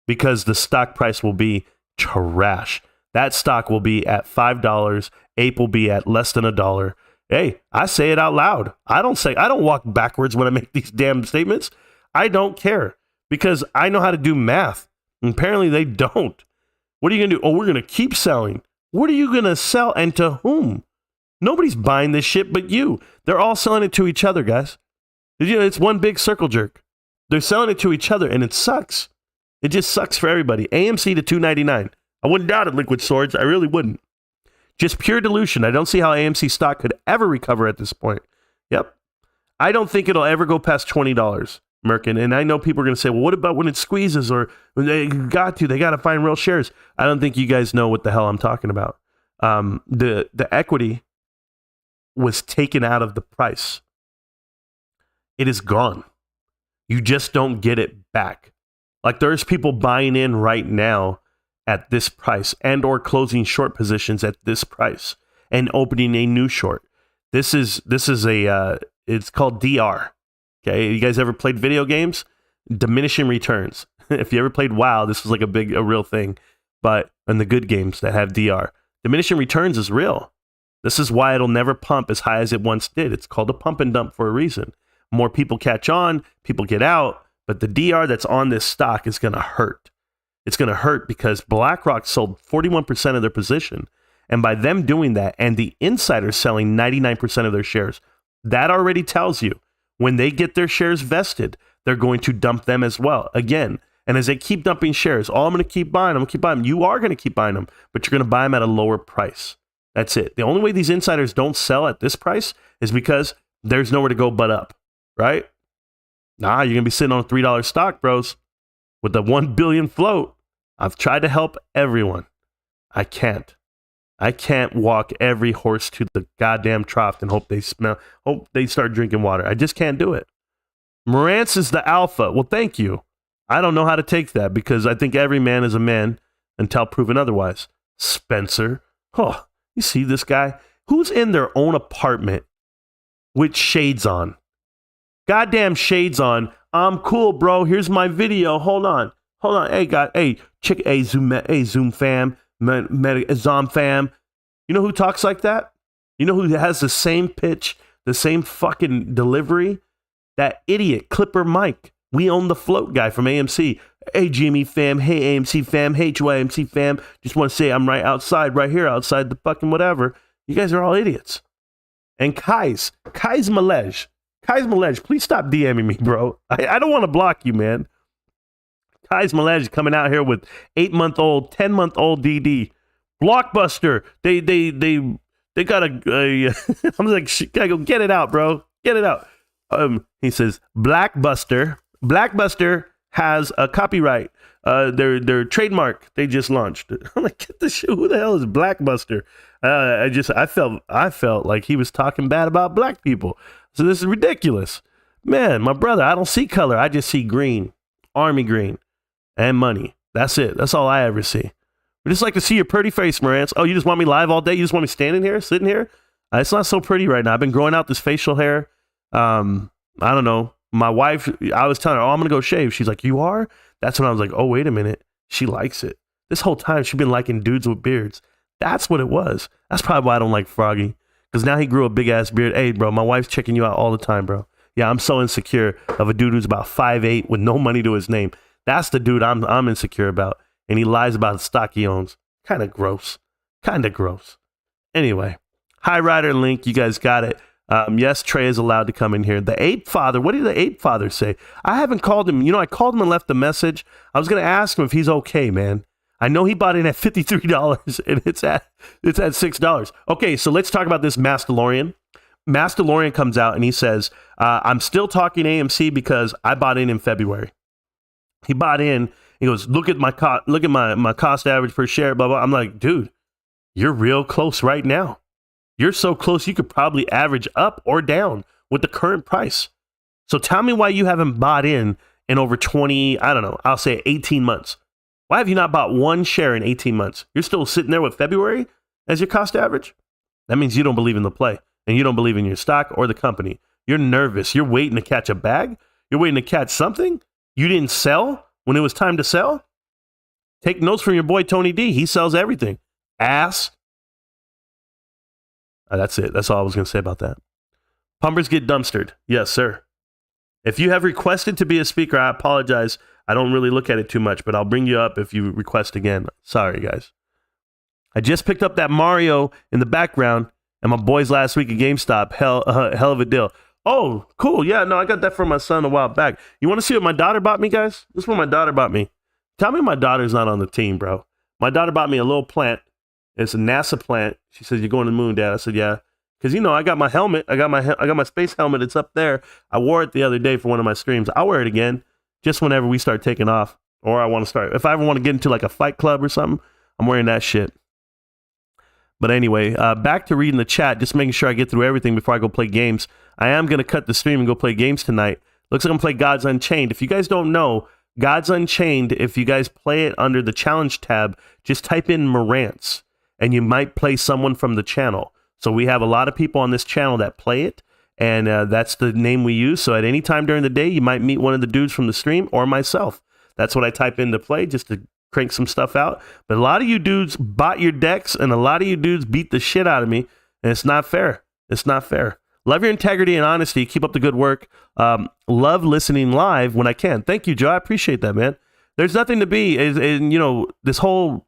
because the stock price will be trash. That stock will be at $5. Ape will be at less than $1. Hey, I say it out loud. I don't walk backwards when I make these damn statements. I don't care because I know how to do math. And apparently they don't. What are you going to do? Oh, we're going to keep selling. What are you going to sell and to whom? Nobody's buying this shit but you. They're all selling it to each other, guys. It's one big circle jerk. They're selling it to each other and it sucks. It just sucks for everybody. AMC to $2.99. I wouldn't doubt it, Liquid Swords. I really wouldn't. Just pure dilution. I don't see how AMC stock could ever recover at this point. Yep. I don't think it'll ever go past $20, Merkin. And I know people are going to say, well, what about when it squeezes or when they got to find real shares? I don't think you guys know what the hell I'm talking about. The equity was taken out of the price. It is gone. You just don't get it back. Like there's people buying in right now at this price and or closing short positions at this price. and opening a new short. This is a it's called DR. Okay, you guys ever played video games? Diminishing returns. If you ever played WoW, this was like a real thing. But in the good games that have DR, diminishing returns is real. This is why it'll never pump as high as it once did. It's called a pump and dump for a reason. More people catch on, people get out, but the DR that's on this stock is going to hurt. It's going to hurt because BlackRock sold 41% of their position. And by them doing that and the insiders selling 99% of their shares, that already tells you when they get their shares vested, they're going to dump them as well. Again, and as they keep dumping shares, I'm going to keep buying them. You are going to keep buying them, but you're going to buy them at a lower price. That's it. The only way these insiders don't sell at this price is because there's nowhere to go but up, right? Nah, you're going to be sitting on a $3 stock, bros, with the 1 billion float. I've tried to help everyone. I can't walk every horse to the goddamn trough and hope they start drinking water. I just can't do it. Marantz is the alpha. Well, thank you. I don't know how to take that because I think every man is a man until proven otherwise. Spencer. Oh, you see this guy? Who's in their own apartment with shades on? Goddamn shades on. I'm cool, bro. Here's my video. Hold on. Hey, Zoom fam, Zom fam. You know who talks like that? You know who has the same pitch, the same fucking delivery? That idiot, Clipper Mike. We own the float guy from AMC. Hey, Jimmy fam. Hey, AMC fam. Hey, AMC fam. Just want to say I'm right here outside the fucking whatever. You guys are all idiots. And Kai's Malej. Please stop DMing me, bro. I don't want to block you, man. Kai's Malej coming out here with 8-month-old, 10-month-old DD. Blockbuster. They got a I'm like, gotta go get it out, bro. Get it out. He says, Blackbuster has a copyright. Their trademark they just launched. I'm like, get this shit. Who the hell is Blackbuster? I felt like he was talking bad about black people. So this is ridiculous. Man, my brother, I don't see color. I just see green, army green, and money. That's it. That's all I ever see. I just like to see your pretty face, Marantz. Oh, you just want me live all day? You just want me standing here, sitting here? It's not so pretty right now. I've been growing out this facial hair. I don't know. My wife, I was telling her, I'm going to go shave. She's like, you are? That's when I was like, oh, wait a minute. She likes it. This whole time she's been liking dudes with beards. That's what it was. That's probably why I don't like Froggy. Because now he grew a big ass beard. Hey, bro, my wife's checking you out all the time, bro. Yeah, I'm so insecure of a dude who's about 5'8" with no money to his name. That's the dude I'm insecure about. And he lies about the stock he owns. Kind of gross. Anyway, High Rider Link, you guys got it. Yes, Trey is allowed to come in here. The Ape Father, what did the Ape Father say? I haven't called him. I called him and left a message. I was going to ask him if he's okay, man. I know he bought in at $53 and it's at $6. Okay, so let's talk about this Mastalorian. Mastalorian comes out and he says, I'm still talking AMC because I bought in February. He bought in. He goes, look at my cost average per share, blah, blah. I'm like, dude, you're real close right now. You're so close, you could probably average up or down with the current price. So tell me why you haven't bought in over 20, I don't know, I'll say 18 months. Why have you not bought one share in 18 months? You're still sitting there with February as your cost average? That means you don't believe in the play and you don't believe in your stock or the company. You're nervous. You're waiting to catch a bag. You're waiting to catch something. You didn't sell when it was time to sell. Take notes from your boy, Tony D. He sells everything. Ass. That's it. That's all I was going to say about that. Pumpers get dumpstered. Yes, sir. If you have requested to be a speaker, I apologize. I don't really look at it too much, but I'll bring you up if you request again. Sorry, guys. I just picked up that Mario in the background and my boys last week at GameStop. Hell of a deal. Oh, cool. Yeah, no, I got that for my son a while back. You want to see what my daughter bought me, guys? This is what my daughter bought me. Tell me my daughter's not on the team, bro. My daughter bought me a little plant. It's a NASA plant. She says, you're going to the moon, Dad. I said, yeah. Because, I got my helmet. I got my space helmet. It's up there. I wore it the other day for one of my streams. I'll wear it again just whenever we start taking off. Or I want to start. If I ever want to get into like a fight club or something, I'm wearing that shit. But anyway, back to reading the chat, just making sure I get through everything before I go play games. I am going to cut the stream and go play games tonight. Looks like I'm going to play Gods Unchained. If you guys don't know, Gods Unchained, if you guys play it under the challenge tab, just type in Marantz and you might play someone from the channel. So we have a lot of people on this channel that play it, and that's the name we use. So at any time during the day, you might meet one of the dudes from the stream or myself. That's what I type in to play, just to crank some stuff out. But a lot of you dudes bought your decks, and a lot of you dudes beat the shit out of me, and it's not fair. It's not fair. Love your integrity and honesty. Keep up the good work. Love listening live when I can. Thank you, Joe. I appreciate that, man. There's nothing to be, and you know, this whole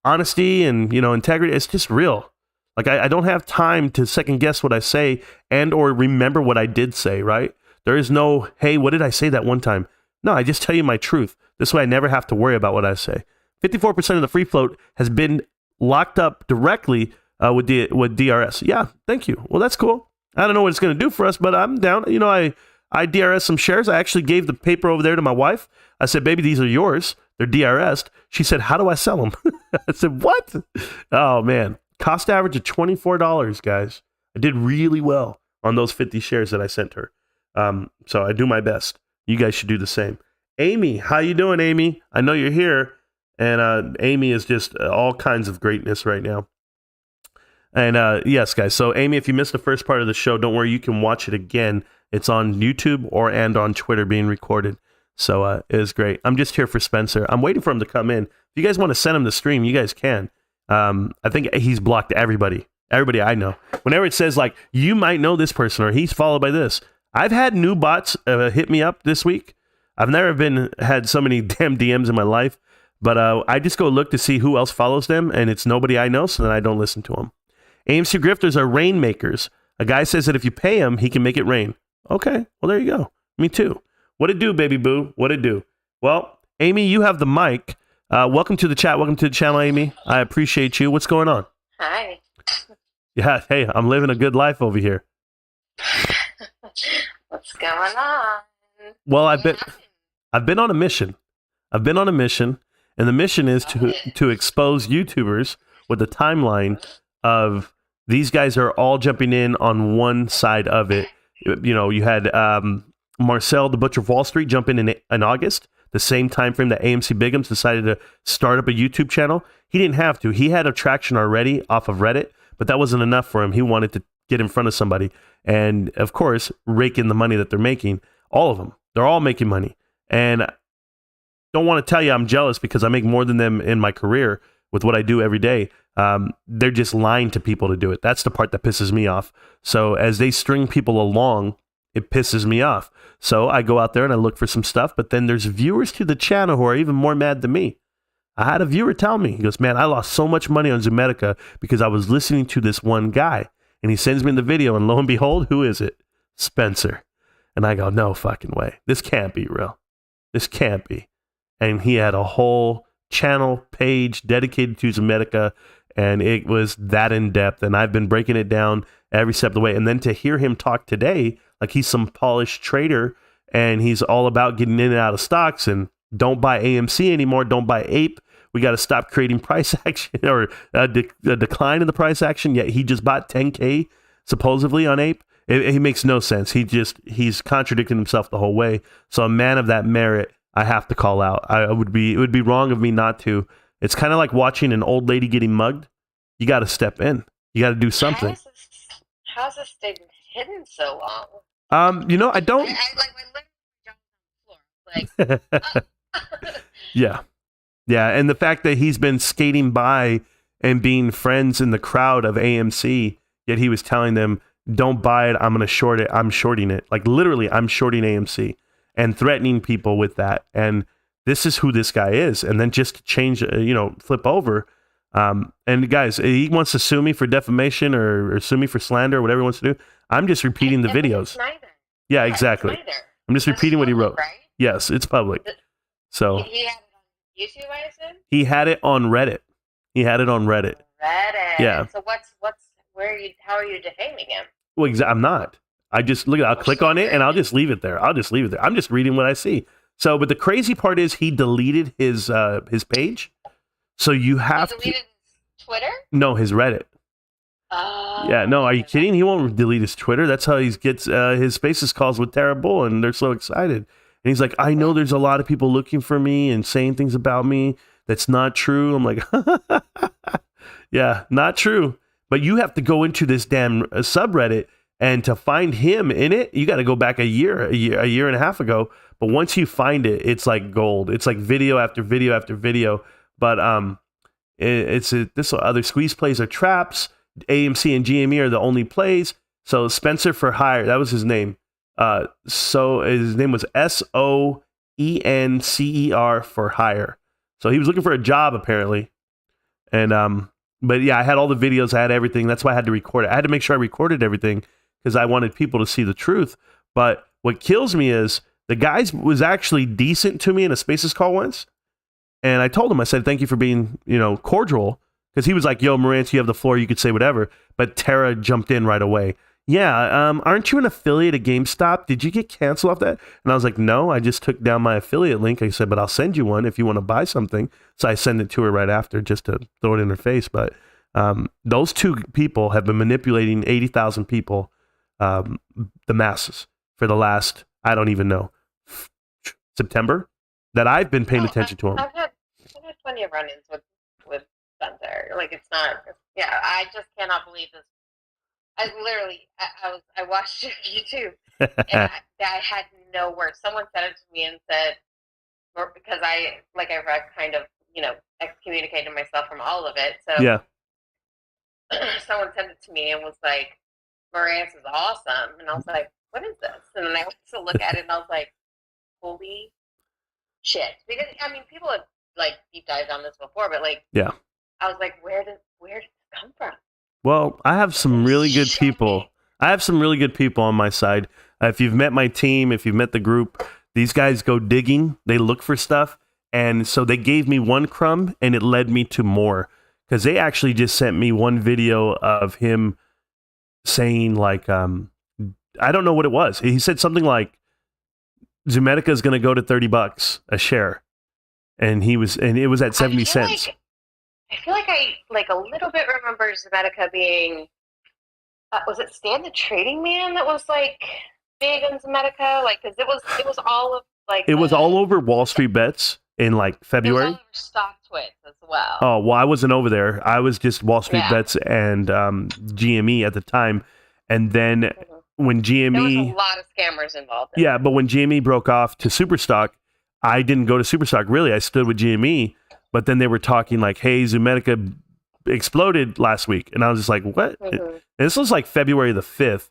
honesty and, you know, integrity, it's just real. Like, I don't have time to second guess what I say and or remember what I did say, right? There is no, hey, what did I say that one time? No, I just tell you my truth. This way I never have to worry about what I say. 54% of the free float has been locked up directly with DRS. Yeah, thank you. Well, that's cool. I don't know what it's going to do for us, but I'm down. You know, I DRS some shares. I actually gave the paper over there to my wife. I said, baby, these are yours. They're DRS'd. She said, how do I sell them? I said, what? Oh, man. Cost average of $24, guys. I did really well on those 50 shares that I sent her. So I do my best. You guys should do the same. Amy, how you doing, Amy? I know you're here. And Amy is just all kinds of greatness right now. And yes, guys. So Amy, if you missed the first part of the show, don't worry. You can watch it again. It's on YouTube and on Twitter being recorded. So it was great. I'm just here for Spencer. I'm waiting for him to come in. If you guys want to send him the stream, you guys can. I think he's blocked everybody I know. Whenever it says like, you might know this person or he's followed by this. I've had new bots hit me up this week. I've never had so many damn DMs in my life, but I just go look to see who else follows them, and it's nobody I know, so then I don't listen to them. AMC grifters are rain makers. A guy says that if you pay him, he can make it rain. Okay, well, there you go. Me too. What it do, baby boo? What it do? Well, Amy, you have the mic. Welcome to the chat. Welcome to the channel, Amy. I appreciate you. What's going on? Hi. Yeah, hey, I'm living a good life over here. What's going on? Well, I've been on a mission. And the mission is to expose YouTubers with the timeline of these guys are all jumping in on one side of it. You know, you had Marcel, the Butcher of Wall Street, jump in August, the same time frame that AMC Bigums decided to start up a YouTube channel. He didn't have to. He had a traction already off of Reddit, but that wasn't enough for him. He wanted to get in front of somebody and, of course, rake in the money that they're making. All of them. They're all making money. And don't want to tell you I'm jealous because I make more than them in my career with what I do every day. They're just lying to people to do it. That's the part that pisses me off. So as they string people along, it pisses me off. So I go out there and I look for some stuff, but then there's viewers to the channel who are even more mad than me. I had a viewer tell me, he goes, man, I lost so much money on Zoometica because I was listening to this one guy. And he sends me the video, and lo and behold, who is it? Spencer. And I go, no fucking way. This can't be real. This can't be. And he had a whole channel page dedicated to Zoometica, and it was that in depth. And I've been breaking it down every step of the way. And then to hear him talk today, like he's some polished trader, and he's all about getting in and out of stocks, and don't buy AMC anymore, don't buy Ape. We got to stop creating price action or a decline in the price action. Yet he just bought 10K supposedly on Ape. It makes no sense. He's contradicting himself the whole way. So a man of that merit, I have to call out. It would be wrong of me not to. It's kind of like watching an old lady getting mugged. You got to step in. You got to do something. How's this been hidden so long? You know, I don't. I literally jumped on the floor. Like, Yeah. Yeah, and the fact that he's been skating by and being friends in the crowd of AMC, yet he was telling them, don't buy it, I'm going to short it, I'm shorting it. Like, literally, I'm shorting AMC and threatening people with that. And this is who this guy is. And then just to change, flip over. And guys, he wants to sue me for defamation or sue me for slander or whatever he wants to do. I'm just repeating the videos. Yeah, exactly. I'm just repeating what he wrote. Right? Yes, it's public. So he had YouTube, I assume? He had it on Reddit. Reddit. Yeah. So how are you defaming him? Well, I'm not. I'll click on it and I'll just leave it there. I'm just reading what I see. So, but the crazy part is he deleted his page. So you have to. Deleted his Twitter? No, his Reddit. Yeah, no, are you kidding? He won't delete his Twitter. That's how he gets his Spaces calls with Tara Bull, and they're so excited. And he's like, I know there's a lot of people looking for me and saying things about me that's not true. I'm like, yeah, not true. But you have to go into this damn subreddit, and to find him in it, you got to go back a year and a half ago. But once you find it, it's like gold. It's like video after video after video. But this other squeeze plays are traps. AMC and GME are the only plays. So Spencer for Hire, that was his name. So his name was SOENCER for Hire. So he was looking for a job apparently. And but yeah, I had all the videos, I had everything. That's why I had to record it. I had to make sure I recorded everything because I wanted people to see the truth. But what kills me is the guy was actually decent to me in a Spaces call once. And I told him, I said, thank you for being, cordial. Because he was like, yo, Marantz, you have the floor. You could say whatever. But Tara jumped in right away. Yeah, aren't you an affiliate of GameStop? Did you get canceled off that? And I was like, no, I just took down my affiliate link. I said, but I'll send you one if you want to buy something. So I sent it to her right after just to throw it in her face. But those two people have been manipulating 80,000 people, the masses, for the last, I don't even know, September, that I've been paying attention to them. I've had plenty of run-ins with Spencer. Like, it's not, I just cannot believe this. I watched YouTube, and I had no words. Someone sent it to me and said, because I kind of, excommunicated myself from all of it. So yeah. Someone sent it to me and was like, Marantz is awesome. And I was like, what is this? And then I went to look at it and I was like, holy shit. Because, people had, deep dived on this before, but, yeah. I was like, where did this come from? Well, I have some really good people. I have some really good people on my side. If you've met my team, if you've met the group, these guys go digging. They look for stuff. And so they gave me one crumb and it led me to more. Because they actually just sent me one video of him saying I don't know what it was. He said something like, Zoomatica is going to go to $30 a share. And it was at 70 cents. I feel like I a little bit remember Zoomatica being, was it Stan the Trading Man that was big on Zoomatica? Because it was all of it was all over Wall Street Bets in February. It was all over Stock Twits as well. Oh, well, I wasn't over there. I was just Wall Street Bets and GME at the time. And then when GME, there was a lot of scammers involved. Yeah, but when GME broke off to Superstock, I didn't go to Superstock really. I stood with GME. But then they were talking hey, Zoomatica exploded last week. And I was just like, what? Mm-hmm. And this was February the 5th.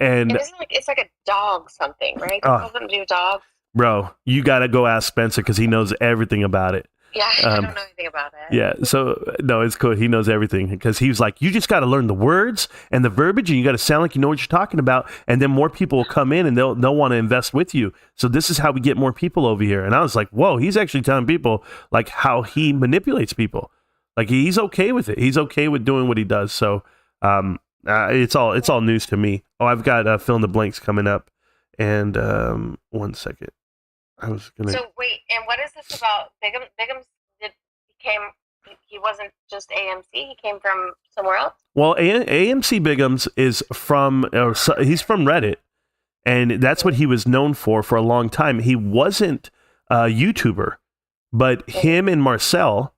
And it's like a dog something, right? Something to do with dogs. Bro, you got to go ask Spencer because he knows everything about it. Yeah, I don't know anything about it. Yeah, so, no, it's cool. He knows everything because he was like, you just got to learn the words and the verbiage and you got to sound like you know what you're talking about. And then more people will come in and they'll want to invest with you. So this is how we get more people over here. And I was like, whoa, he's actually telling people how he manipulates people. He's okay with it. He's okay with doing what he does. So it's all news to me. Oh, I've got fill in the blanks coming up. And 1 second. I was gonna. So wait, and what is this about? Bigums he wasn't just AMC. He came from somewhere else. Well, AMC Bigums is he's from Reddit, and that's what he was known for a long time. He wasn't a YouTuber, but him and Marcel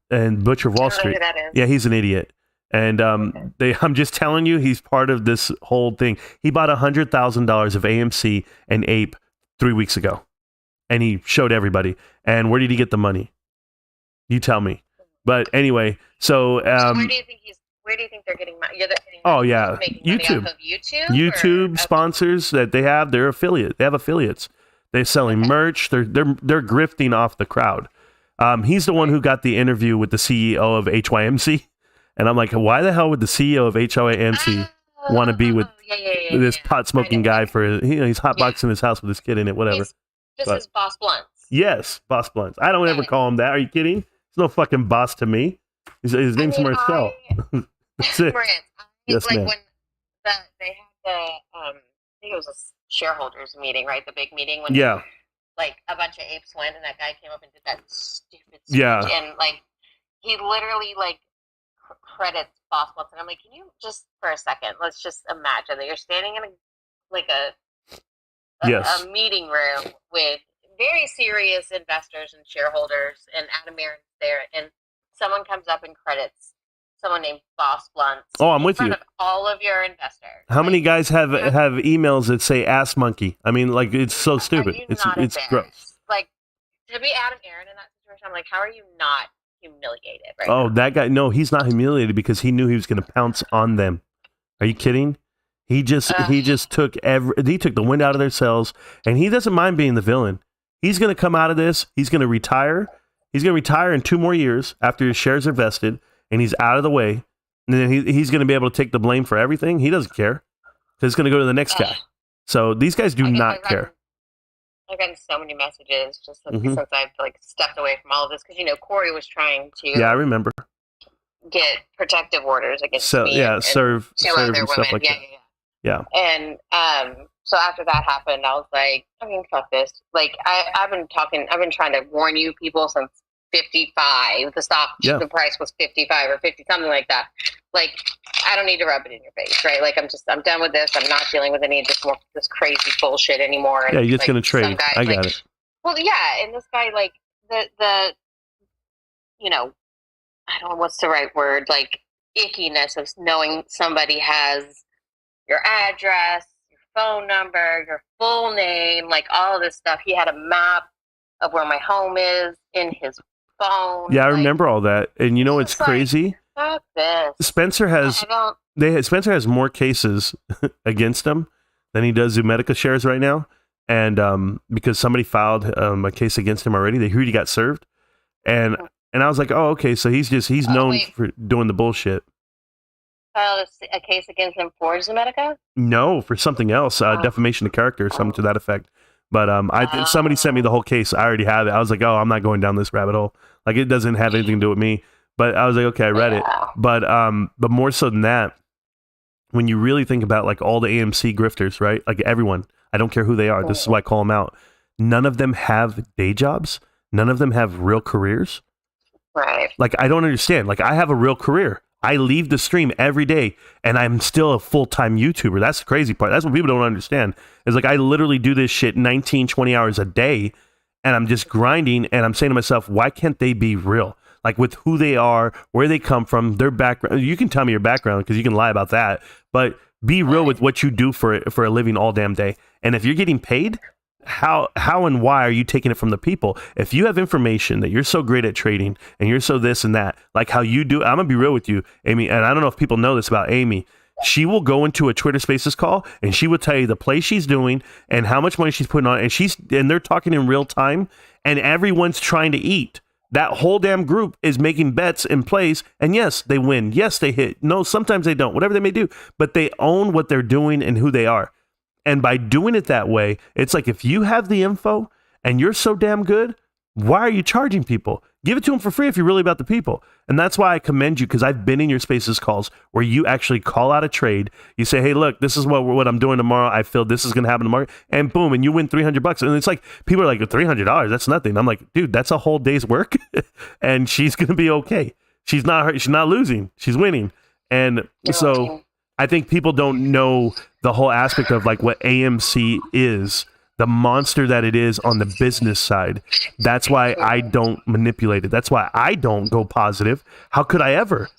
and Butcher of Wall Street. Yeah, he's an idiot. And I'm just telling you, he's part of this whole thing. He bought $100,000 of AMC and Ape 3 weeks ago. And he showed everybody. And where did he get the money? You tell me. But anyway, so where do you think they're getting money? Oh yeah, YouTube. Money off of YouTube. YouTube sponsors that they have. They're affiliate. They have affiliates. They're selling merch. They're grifting off the crowd. He's the one who got the interview with the CEO of HYMC, and I'm like, why the hell would the CEO of HYMC want to be with this pot smoking guy for he's hotboxing his house with his kid in it, whatever. This is Boss Blunts. Yes, Boss Blunts. I don't ever call him that. Are you kidding? He's no fucking boss to me. His name's Marcel. That's it. Yes, ma'am. When they had I think it was a shareholders meeting, right? The big meeting when a bunch of apes went and that guy came up and did that stupid speech. Yeah. And he literally credits Boss Blunts, and I'm like, can you just for a second, let's just imagine that you're standing in a meeting room with very serious investors and shareholders, and Adam Marantz there, and someone comes up and credits someone named Boss Blunt. Oh, I'm with you. In front of all of your investors. How many guys have emails that say "ass monkey"? I mean, like, it's so stupid. It's gross. Like, to be Adam Aaron in that situation, I'm like, how are you not humiliated right now? That guy, no, he's not humiliated because he knew he was going to pounce on them. Are you kidding? He just took the wind out of their sails, and he doesn't mind being the villain. He's going to come out of this. He's going to retire. He's going to retire in 2 more years after his shares are vested, and he's out of the way. And then he's going to be able to take the blame for everything. He doesn't care because it's going to go to the next guy. So these guys do not care. I've gotten so many messages just since I've like stepped away from all of this because Corey was trying to. Yeah, I remember. Get protective orders against me. Yeah, serve other and stuff women. like that. Yeah. And so after that happened, I was like, fuck this. Like I've been trying to warn you people since 55. The price was 55 or 50, something like that. Like, I don't need to rub it in your face, right? Like, I'm done with this. I'm not dealing with any of this crazy bullshit anymore. And, you're just going to trade. I got it. Well, yeah. And this guy, like, I don't know what's the right word, like, ickiness of knowing somebody has your address, your phone number, your full name, like, all of this stuff. He had a map of where my home is in his phone. Yeah, I remember all that. And it's crazy. Fuck this. Spencer has more cases against him than he does Zoometica shares right now. And because somebody filed a case against him already, he got served. And I was like, oh, okay, so he's known for doing the bullshit. Filed a case against him for Zoometica? No, for something else, defamation of character or something to that effect. But somebody sent me the whole case. I already have it. I was like, oh, I'm not going down this rabbit hole. Like, it doesn't have anything to do with me. But I was like, okay, I read it. But more so than that, when you really think about like all the AMC grifters, right? Like everyone, I don't care who they are. This is why I call them out. None of them have day jobs. None of them have real careers. Right. Like, I don't understand. Like, I have a real career. I leave the stream every day and I'm still a full-time YouTuber. That's the crazy part. That's what people don't understand. Is like, I literally do this shit 19, 20 hours a day and I'm just grinding and I'm saying to myself, why can't they be real? Like with who they are, where they come from, their background. You can tell me your background because you can lie about that, but be real with what you do for a living all damn day. And if you're getting paid, how and why are you taking it from the people? If you have information that you're so great at trading and you're so this and that, like how you do, I'm gonna be real with you, Amy, and I don't know if people know this about Amy. She will go into a Twitter Spaces call and she will tell you the play she's doing and how much money she's putting on, and they're talking in real time, and everyone's trying to eat. That whole damn group is making bets in plays, and yes, they win. Yes, they hit. No, sometimes they don't. Whatever they may do, but they own what they're doing and who they are. And by doing it that way, it's like if you have the info and you're so damn good, why are you charging people? Give it to them for free if you're really about the people. And that's why I commend you, because I've been in your Spaces calls where you actually call out a trade. You say, hey, look, this is what I'm doing tomorrow. I feel this is going to happen tomorrow. And boom, and you win $300. And it's like, people are like, $300, that's nothing. I'm like, dude, that's a whole day's work. And she's going to be okay. She's not losing. She's winning. And so I think people don't know the whole aspect of like what AMC is, the monster that it is on the business side. That's why I don't manipulate it. That's why I don't go positive. How could I ever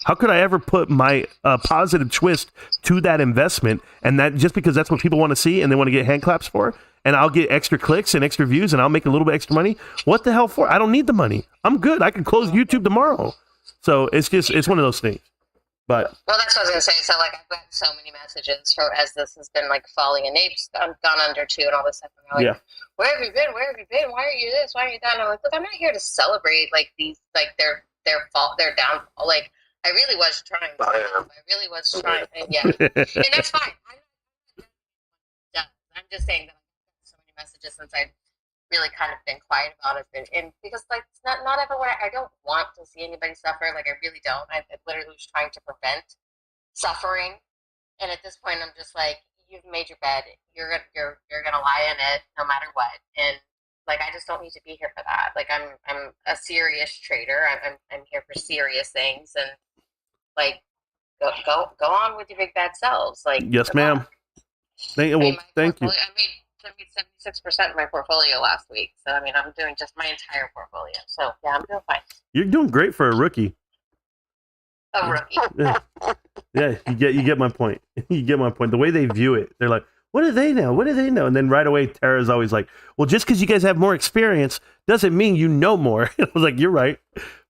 put my positive twist to that investment? And that just because that's what people want to see and they want to get hand claps for, and I'll get extra clicks and extra views and I'll make a little bit extra money. What the hell for? I don't need the money. I'm good. I can close YouTube tomorrow. So it's one of those things. But well, that's what I was gonna say. So like, I've got so many messages as this has been like falling, and they've gone under too, and all this stuff. And they're like, where have you been? Where have you been? Why are you this? Why are you that? And I'm like, look, I'm not here to celebrate like these, like their fault, their downfall. Like I really was trying. I really was trying. And and that's fine. I'm just saying that I've got so many messages since I've really kind of been quiet about it, and because like it's not everyone. I don't want to see anybody suffer. Like I really don't. I literally was trying to prevent suffering, and at this point, I'm just like, you've made your bed. You're gonna lie in it no matter what, and like I just don't need to be here for that. Like I'm a serious trader. I'm here for serious things, and like go on with your big bad selves. Like yes, ma'am. Thank you. I made 76% of my portfolio last week. So, I mean, I'm doing just my entire portfolio. So, yeah, I'm doing fine. You're doing great for a rookie. A rookie. Yeah, you get my point. You get my point. The way they view it, they're like, what do they know? What do they know? And then right away, Tara's always like, well, just because you guys have more experience doesn't mean you know more. I was like, you're right.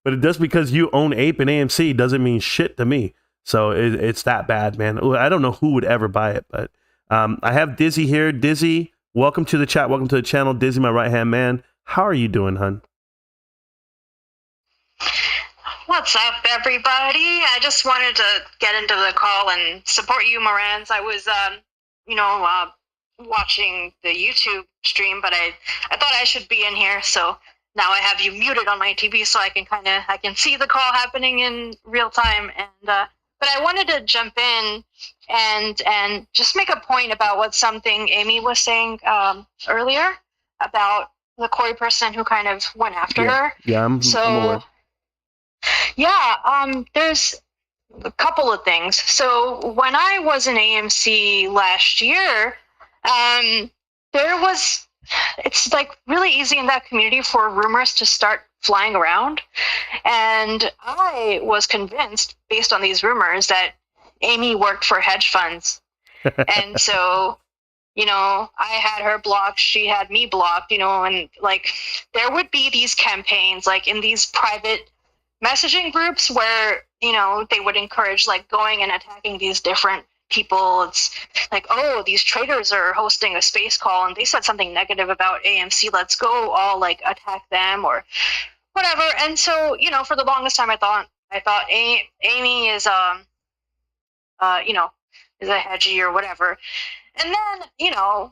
But just because you own Ape and AMC doesn't mean shit to me. So it's that bad, man. I don't know who would ever buy it, but I have Dizzy here. Dizzy, welcome to the chat. Welcome to the channel. Dizzy, my right-hand man. How are you doing, hun? What's up, everybody? I just wanted to get into the call and support you, Marantz. I was, watching the YouTube stream, but I thought I should be in here, so now I have you muted on my TV so I can see the call happening in real time. And but I wanted to jump in and just make a point about something Amy was saying earlier about the Corey person who kind of went after her. Yeah, I'm aware. Yeah, there's a couple of things. So when I was in AMC last year, it's like really easy in that community for rumors to start flying around. And I was convinced, based on these rumors, that Amy worked for hedge funds. And so, I had her blocked, she had me blocked, and like there would be these campaigns like in these private messaging groups where, they would encourage like going and attacking these different people. It's like, oh, these traders are hosting a space call and they said something negative about AMC. Let's go all like attack them or whatever. And so, for the longest time, I thought Amy is, is a hedgy or whatever. And then,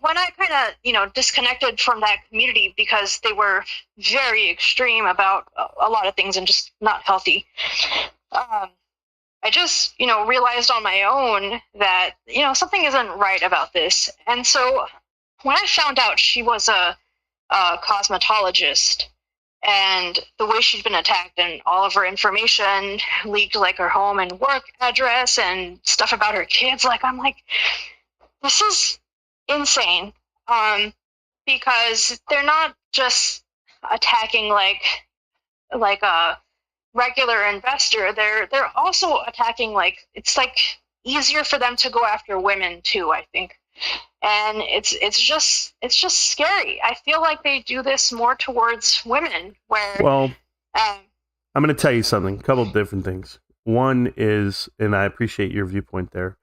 when I kind of, disconnected from that community because they were very extreme about a lot of things and just not healthy, I just, realized on my own that, something isn't right about this. And so when I found out she was a cosmetologist and the way she'd been attacked and all of her information leaked, like her home and work address and stuff about her kids, I'm like, this is insane, because they're not just attacking like a regular investor. They're also attacking it's like easier for them to go after women too, I think. And it's just scary. I feel like they do this more towards women. I'm going to tell you something. A couple of different things. One is, and I appreciate your viewpoint there.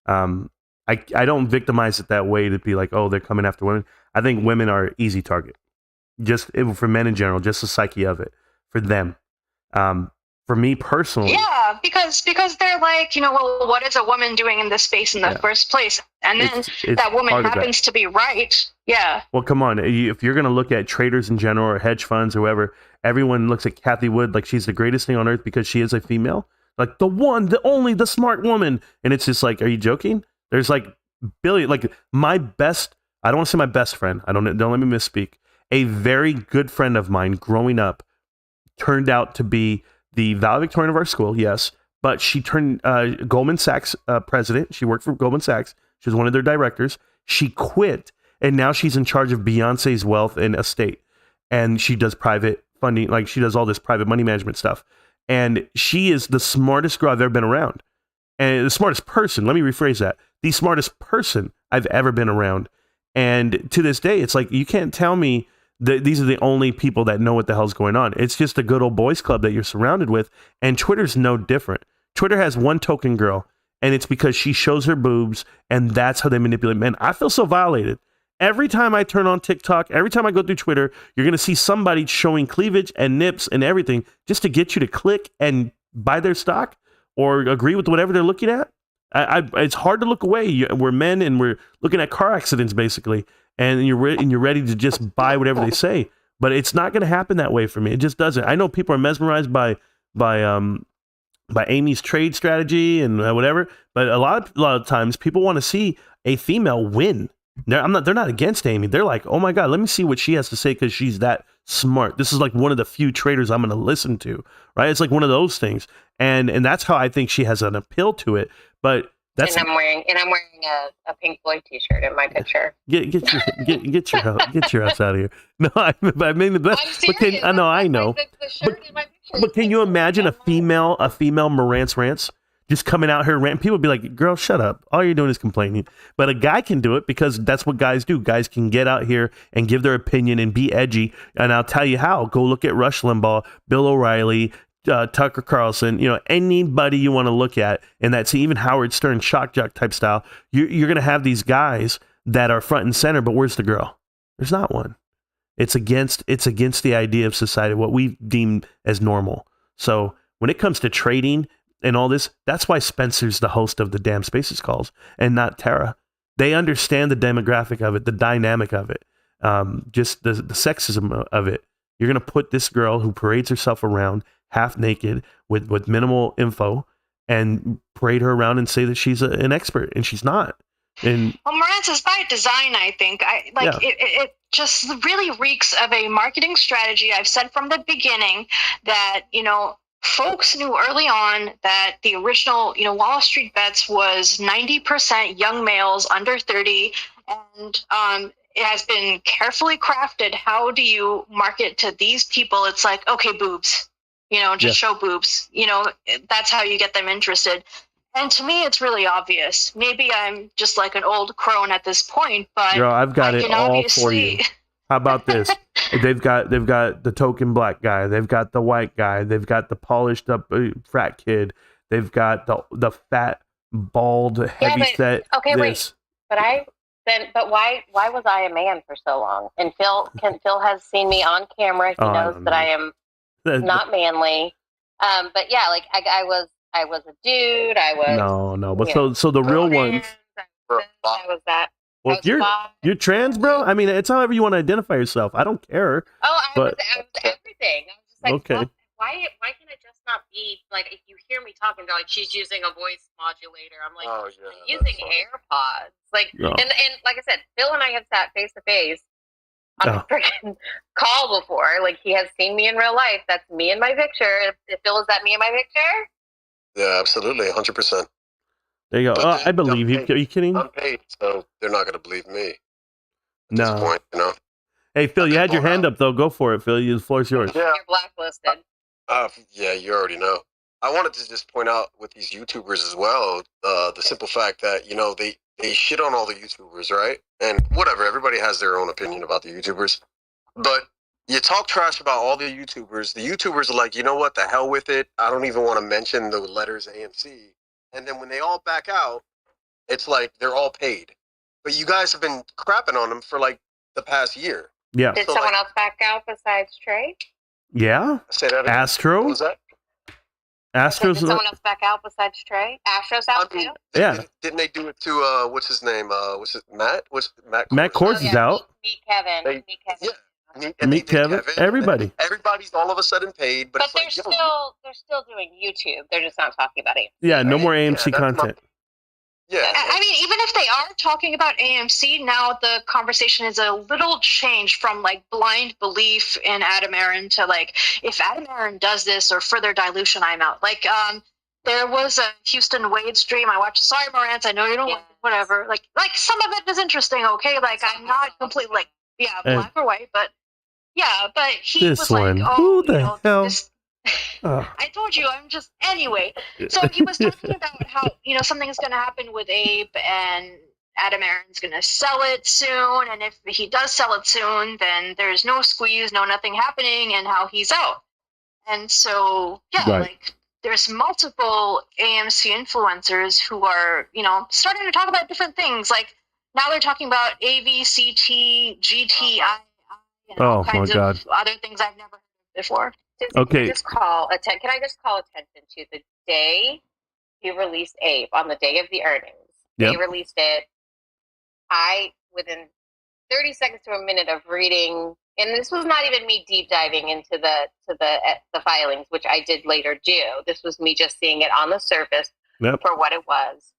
I don't victimize it that way to be like, oh, they're coming after women. I think women are an easy target, just for men in general, just the psyche of it for them. For me personally, yeah, because they're like, well, what is a woman doing in this space in the first place? And then it's that woman happens to be right. Yeah. Well, come on, if you're gonna look at traders in general or hedge funds or whoever, everyone looks at Cathie Wood like she's the greatest thing on earth because she is a female, like the one, the only, the smart woman, and it's just like, are you joking? There's like billion, like my best, I don't want to say my best friend. Don't let me misspeak. A very good friend of mine growing up turned out to be the valedictorian of our school. Yes. But she turned Goldman Sachs president. She worked for Goldman Sachs. She was one of their directors. She quit. And now she's in charge of Beyonce's wealth and estate. And she does private funding. Like she does all this private money management stuff. And she is the smartest girl I've ever been around. And the smartest person, let me rephrase that. The smartest person I've ever been around. And to this day, it's like, you can't tell me that these are the only people that know what the hell's going on. It's just a good old boys club that you're surrounded with. And Twitter's no different. Twitter has one token girl, and it's because she shows her boobs, and that's how they manipulate men. I feel so violated. Every time I turn on TikTok, every time I go through Twitter, you're going to see somebody showing cleavage and nips and everything just to get you to click and buy their stock or agree with whatever they're looking at. It's hard to look away. We're men and we're looking at car accidents basically, and you're ready to just buy whatever they say. But it's not going to happen that way for me. It just doesn't. I know people are mesmerized by Amy's trade strategy and whatever, but a lot of times people want to see a female win. They're not against Amy. They're like, oh my God, let me see what she has to say because she's that smart. This is like one of the few traders I'm going to listen to, right? It's like one of those things, and that's how I think she has an appeal to it. But that's and I'm wearing a Pink Floyd T-shirt in my picture. Get your ass out of here. No, I mean the best. I'm serious. I know. The shirt in my picture. But can you imagine a female Marantz Rantz just coming out here ranting? People would be like, girl, shut up. All you're doing is complaining. But a guy can do it because that's what guys do. Guys can get out here and give their opinion and be edgy. And I'll tell you how. Go look at Rush Limbaugh, Bill O'Reilly, Tucker Carlson, anybody you want to look at. And that's even Howard Stern, shock jock type style. You're going to have these guys that are front and center. But where's the girl? There's not one. It's against the idea of society, what we deem as normal. So when it comes to trading and all this, that's why Spencer's the host of the damn Spaces calls and not Tara. They understand the demographic of it, the dynamic of it, just the sexism of it. You're going to put this girl who parades herself around half naked with minimal info and parade her around and say that she's an expert, and she's not. And Marantz is by design, I think. It just really reeks of a marketing strategy. I've said from the beginning that, folks knew early on that the original, Wall Street Bets was 90% young males under 30. And it has been carefully crafted. How do you market to these people? It's like, okay, boobs, show boobs. That's how you get them interested. And to me, it's really obvious. Maybe I'm just like an old crone at this point, but girl, I've got it all for you. How about this? They've got the token black guy. They've got the white guy. They've got the polished up frat kid. They've got the fat, bald, heavy set. Okay, wait. But why was I a man for so long? And Phil has seen me on camera. He knows that I am not manly. But yeah, like I was a dude. I was no. But so the real ones. I was that. Well, you're trans, bro. I mean, it's however you want to identify yourself. I don't care. Oh, I was everything. I was just like, okay. Why can it just not be like if you hear me talking, they're like, she's using a voice modulator. I'm like, I'm using AirPods. Like, and like I said, Phil and I have sat face to face on a freaking call before. Like, he has seen me in real life. That's me in my picture. If Phil, is that me in my picture? Yeah, absolutely, 100%. There you go. I believe you. Are you kidding? I'm paid, so they're not going to believe me. No. At this point, Hey, Phil, you had your hand up, though. Go for it, Phil. The floor's yours. Yeah. You're blacklisted. Yeah, you already know. I wanted to just point out with these YouTubers as well, the simple fact that, they shit on all the YouTubers, right? And whatever, everybody has their own opinion about the YouTubers. But you talk trash about all the YouTubers. The YouTubers are like, you know what, the hell with it. I don't even want to mention the letters AMC. And then when they all back out, it's like they're all paid. But you guys have been crapping on them for like the past year. Yeah. Did someone else back out besides Trey? Yeah. Say that again. Astro. What was that? Astro's. Did someone else back out besides Trey? Astro's out too? Yeah. Didn't they do it to what's his name? Was it Matt? Matt Kors is out. Meet Kevin. Yeah. Meet Kevin. Everybody. Everybody's all of a sudden paid, but they're still doing YouTube. They're just not talking about AMC. Yeah, no more AMC content. Yeah. I mean, even if they are talking about AMC, now the conversation is a little changed from like blind belief in Adam Aaron to like, if Adam Aaron does this or further dilution, I'm out. Like, there was a Houston Wade stream I watched. Sorry, Marantz, I know you don't like whatever. Like some of it is interesting, okay? Like, I'm not completely like, black or white, but but he was like, who the hell? I told you, anyway. So he was talking about how, something is going to happen with Abe and Adam Aaron's going to sell it soon. And if he does sell it soon, then there's no squeeze, nothing happening, and how he's out. And so, like there's multiple AMC influencers who are, starting to talk about different things. Like now they're talking about AVCT, GTI, and all kinds of other things I've never heard before. Okay. Can I just call attention to the day he released Abe, on the day of the earnings? They released it. Within 30 seconds to a minute of reading, and this was not even me deep diving into the filings, which I did later do. This was me just seeing it on the surface for what it was.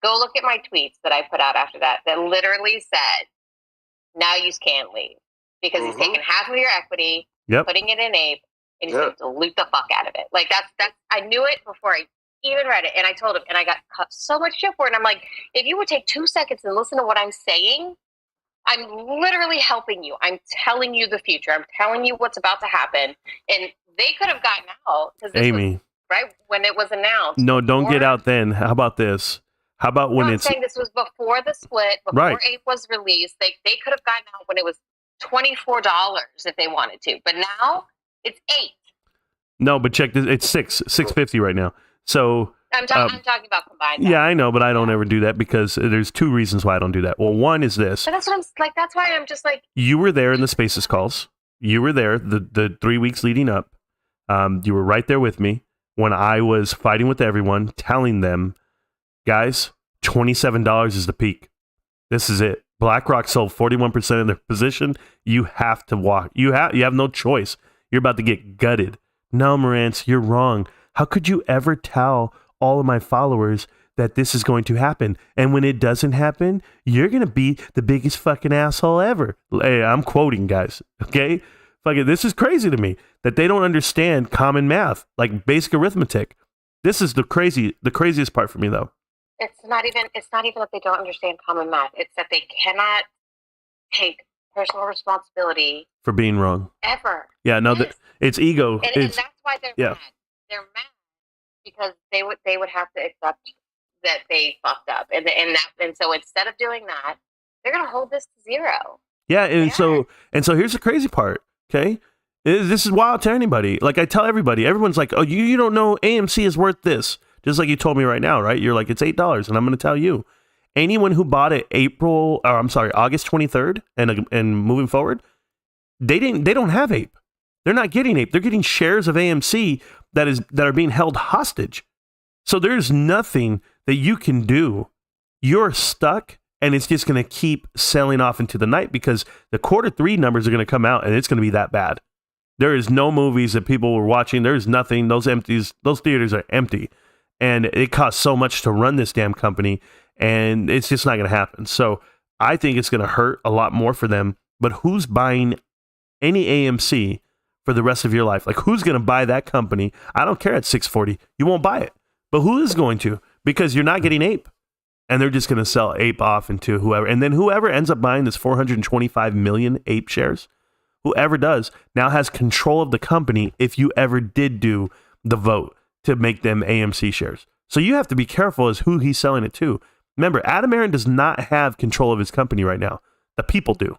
Go look at my tweets that I put out after that literally said, now you can't leave. Because he's taking half of your equity, putting it in Ape, and he's going to dilute the fuck out of it. Like, that's I knew it before I even read it, and I told him, and I got cut so much shit for it. And I'm like, if you would take 2 seconds and listen to what I'm saying, I'm literally helping you. I'm telling you the future. I'm telling you what's about to happen. And they could have gotten out because Amy, right when it was announced. No, don't get out then. How about this? How about when I'm saying this was before the split, before Ape was released. They could have gotten out when it was $24 if they wanted to. But now it's $8. No, but check this. It's $6.50 right now. So I'm talking about combined. Yeah, I know, but I don't ever do that because there's two reasons why I don't do that. Well, one is this. But that's what I'm like. That's why I'm just like. You were there in the Spaces calls. You were there the 3 weeks leading up. You were right there with me when I was fighting with everyone, telling them, guys, $27 is the peak. This is it. BlackRock sold 41% of their position. You have to walk. You have no choice. You're about to get gutted. No, Marantz, you're wrong. How could you ever tell all of my followers that this is going to happen? And when it doesn't happen, you're going to be the biggest fucking asshole ever. Hey, I'm quoting, guys. Okay? Fucking, this is crazy to me that they don't understand common math, like basic arithmetic. This is the craziest part for me, though. It's not even that they don't understand common math. It's that they cannot take personal responsibility for being wrong. Ever. Yeah, no, it's ego. And that's why they're mad. They're mad because they would have to accept that they fucked up. And so instead of doing that, they're gonna hold this to zero. Yeah, and so here's the crazy part, okay? This is wild to anybody. Like I tell everybody, everyone's like, oh, you don't know AMC is worth this. Just like you told me right now, right? You're like, it's $8, and I'm going to tell you, anyone who bought it August 23rd and moving forward, they don't have Ape. They're not getting Ape. They're getting shares of AMC that are being held hostage. So there's nothing that you can do. You're stuck, and it's just going to keep selling off into the night because the Q3 numbers are going to come out, and it's going to be that bad. There is no movies that people were watching. There's nothing. Those theaters are empty. And it costs so much to run this damn company, and it's just not going to happen. So I think it's going to hurt a lot more for them. But who's buying any AMC for the rest of your life? Like, who's going to buy that company? I don't care at $6.40. You won't buy it. But who is going to? Because you're not getting Ape. And they're just going to sell Ape off into whoever. And then whoever ends up buying this 425 million Ape shares, whoever does, now has control of the company if you ever did do the vote to make them AMC shares. So you have to be careful as who he's selling it to. Remember, Adam Aron does not have control of his company right now. The people do.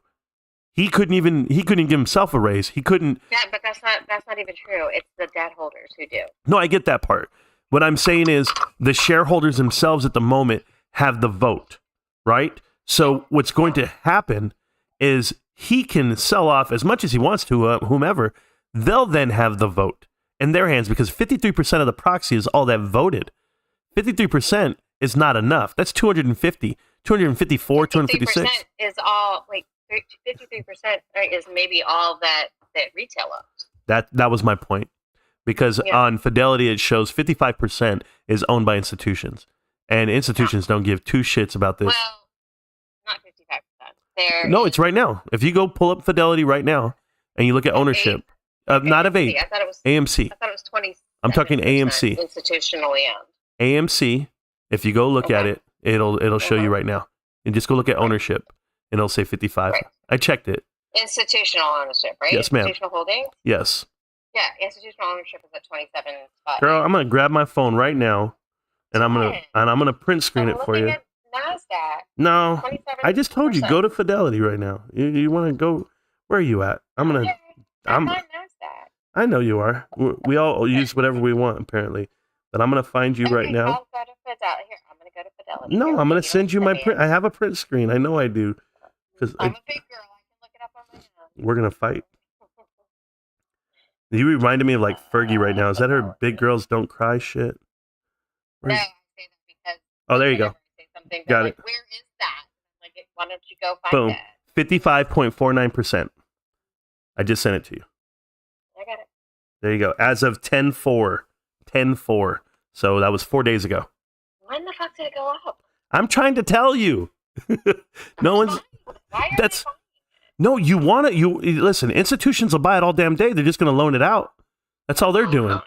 He couldn't give himself a raise. He couldn't. Yeah, but that's not even true. It's the debt holders who do. No, I get that part. What I'm saying is the shareholders themselves at the moment have the vote, right? So what's going to happen is he can sell off as much as he wants to whomever. They'll then have the vote in their hands because 53% of the proxy is all that voted. 53% is not enough. That's 250, 254, 256. Is all, like, 53% is maybe all that retail owns. That was my point. Because on Fidelity, it shows 55% is owned by institutions. And institutions don't give two shits about this. Well, not 55%. No, it's right now. If you go pull up Fidelity right now and you look at ownership, not of Ape, I thought it was AMC. I thought it was 20. I'm talking AMC. Institutionally owned. AMC, if you go look at it, it'll show you right now. And just go look at ownership, and it'll say 55. Right. I checked it. Institutional ownership, right? Yes, ma'am. Institutional holding? Yes. Yeah, institutional ownership is at 27. Girl, I'm gonna grab my phone right now, and I'm gonna print screen it for you. At NASDAQ. No, I just told you go to Fidelity right now. You want to go? Where are you at? I'm on NASDAQ. I know you are. We all use whatever we want apparently, but I'm gonna find you right now. I'll go to Fidelity. Here, I'm gonna go to Fidelity. No, I'm gonna send you my print. I have a print screen. I know I do. Because I'm a big girl. I can look it up on my own. We're gonna fight. You reminded me of like Fergie right now. Is that her big girls don't cry shit? No, I say that because there you go. Got it. Where is that? Like, why don't you go find Boom. it? 55.49%. I just sent it to you. I got it. There you go. As of 10/4. 10/4. So that was 4 days ago. When the fuck did it go up? I'm trying to tell you. No one's. Why That's. No, you want it. You listen. Institutions will buy it all damn day. They're just going to loan it out. That's all they're doing.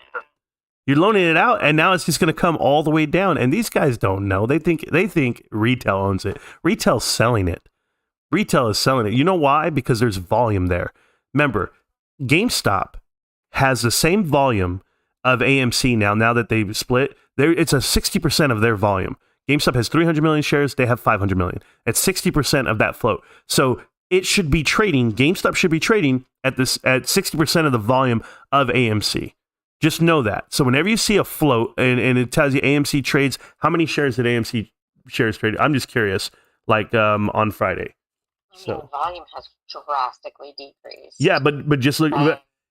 You're loaning it out, and now it's just going to come all the way down. And these guys don't know. They think retail owns it. Retail's selling it. Retail is selling it. You know why? Because there's volume there. Remember, GameStop has the same volume of AMC now that they've split. It's a 60% of their volume. GameStop has 300 million shares. They have 500 million. It's 60% of that float. So it should be trading. GameStop should be trading at 60% of the volume of AMC. Just know that. So whenever you see a float and it tells you AMC trades, how many shares did AMC shares trade? I'm just curious. Like on Friday. So volume has drastically decreased. Yeah, but just look.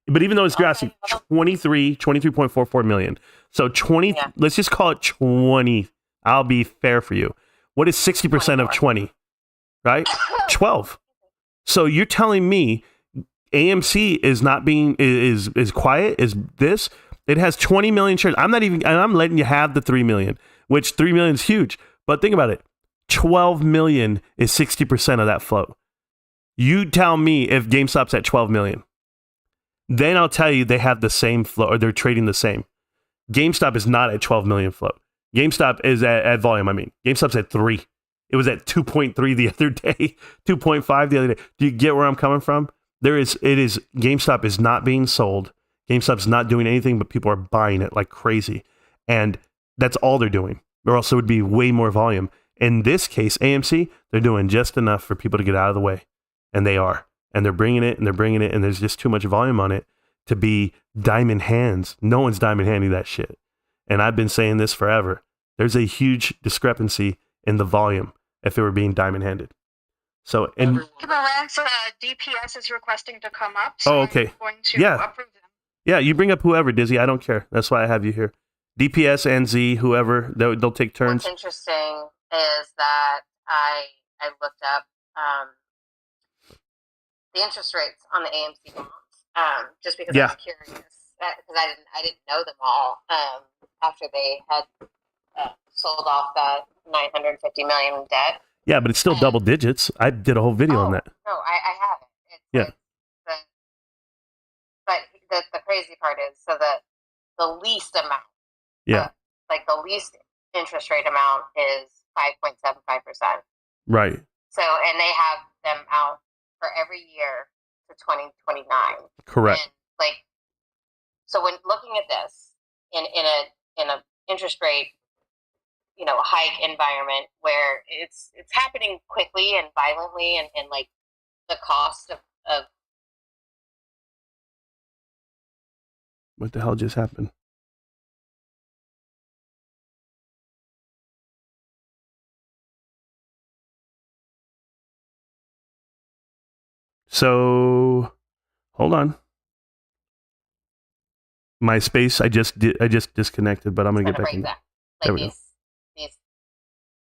But even though it's drastic, 23.44 million. So 20. Yeah. Let's just call it 20. I'll be fair for you. What is 60% of 20? Right? 12. So you're telling me AMC is not being is quiet? Is this? It has 20 million shares. I'm letting you have the 3 million, which 3 million is huge. But think about it. 12 million is 60% of that float. You tell me if GameStop's at 12 million. Then I'll tell you they have the same float, or they're trading the same. GameStop is not at 12 million float. GameStop is at volume. I mean, GameStop's at 3. It was at 2.3 the other day, 2.5 the other day. Do you get where I'm coming from? GameStop is not being sold. GameStop's not doing anything, but people are buying it like crazy. And that's all they're doing. Or else it would be way more volume. In this case, AMC, they're doing just enough for people to get out of the way. And they are. And they're bringing it, and there's just too much volume on it to be diamond hands. No one's diamond handing that shit. And I've been saying this forever. There's a huge discrepancy in the volume if it were being diamond handed. So, and Marantz, DPS is requesting to come up. So okay. I'm going to approve them. Yeah, you bring up whoever, Dizzy. I don't care. That's why I have you here. DPS and Z, whoever, they'll take turns. What's interesting is that I looked up the interest rates on the AMC bonds, just because I was curious, because I didn't know them all after they had sold off that $950 million in debt. Yeah, but it's still double digits. I did a whole video on that. No, I haven't. But the crazy part is, so the least amount, like the least interest rate amount is 5.75%. Right. So, and they have them out for every year to 2029. Correct. And so when looking at this in a interest rate, hike environment where it's happening quickly and violently, and like the cost of what the hell just happened? So, hold on. My space, I just disconnected, but I'm gonna get back in. There we go.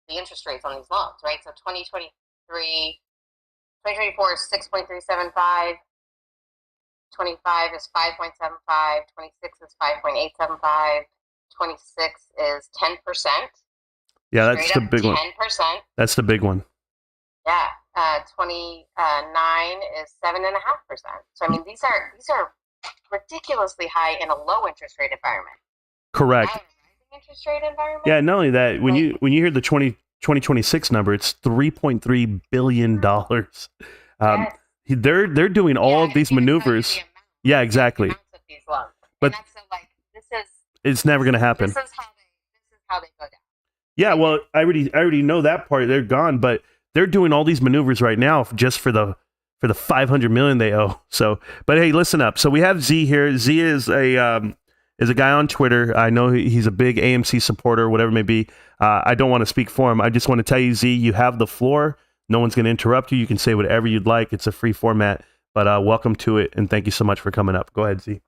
The interest rates on these loans, right? So 2024 is 6.375. 25 is 5.75. 26 is 5.875. 26 is 10%. Yeah, that's the big one. 10%. That's the big one. Yeah. 29 is 7.5%. So I mean, these are ridiculously high in a low interest rate environment. Correct. Interest rate environment. Yeah, not only that, when you hear the 2026 number, it's $3.3 billion. They're doing all of these maneuvers. Yeah, exactly. But it's never going to happen. This is how they go down. Yeah, well, I already know that part. They're gone, but they're doing all these maneuvers right now just for the 500 million they owe. So, but hey, listen up. So we have Z here. Z is a guy on Twitter. I know he's a big AMC supporter, whatever it may be. I don't want to speak for him. I just want to tell you, Z, you have the floor. No one's going to interrupt you. You can say whatever you'd like. It's a free format, but welcome to it, and thank you so much for coming up. Go ahead, Z.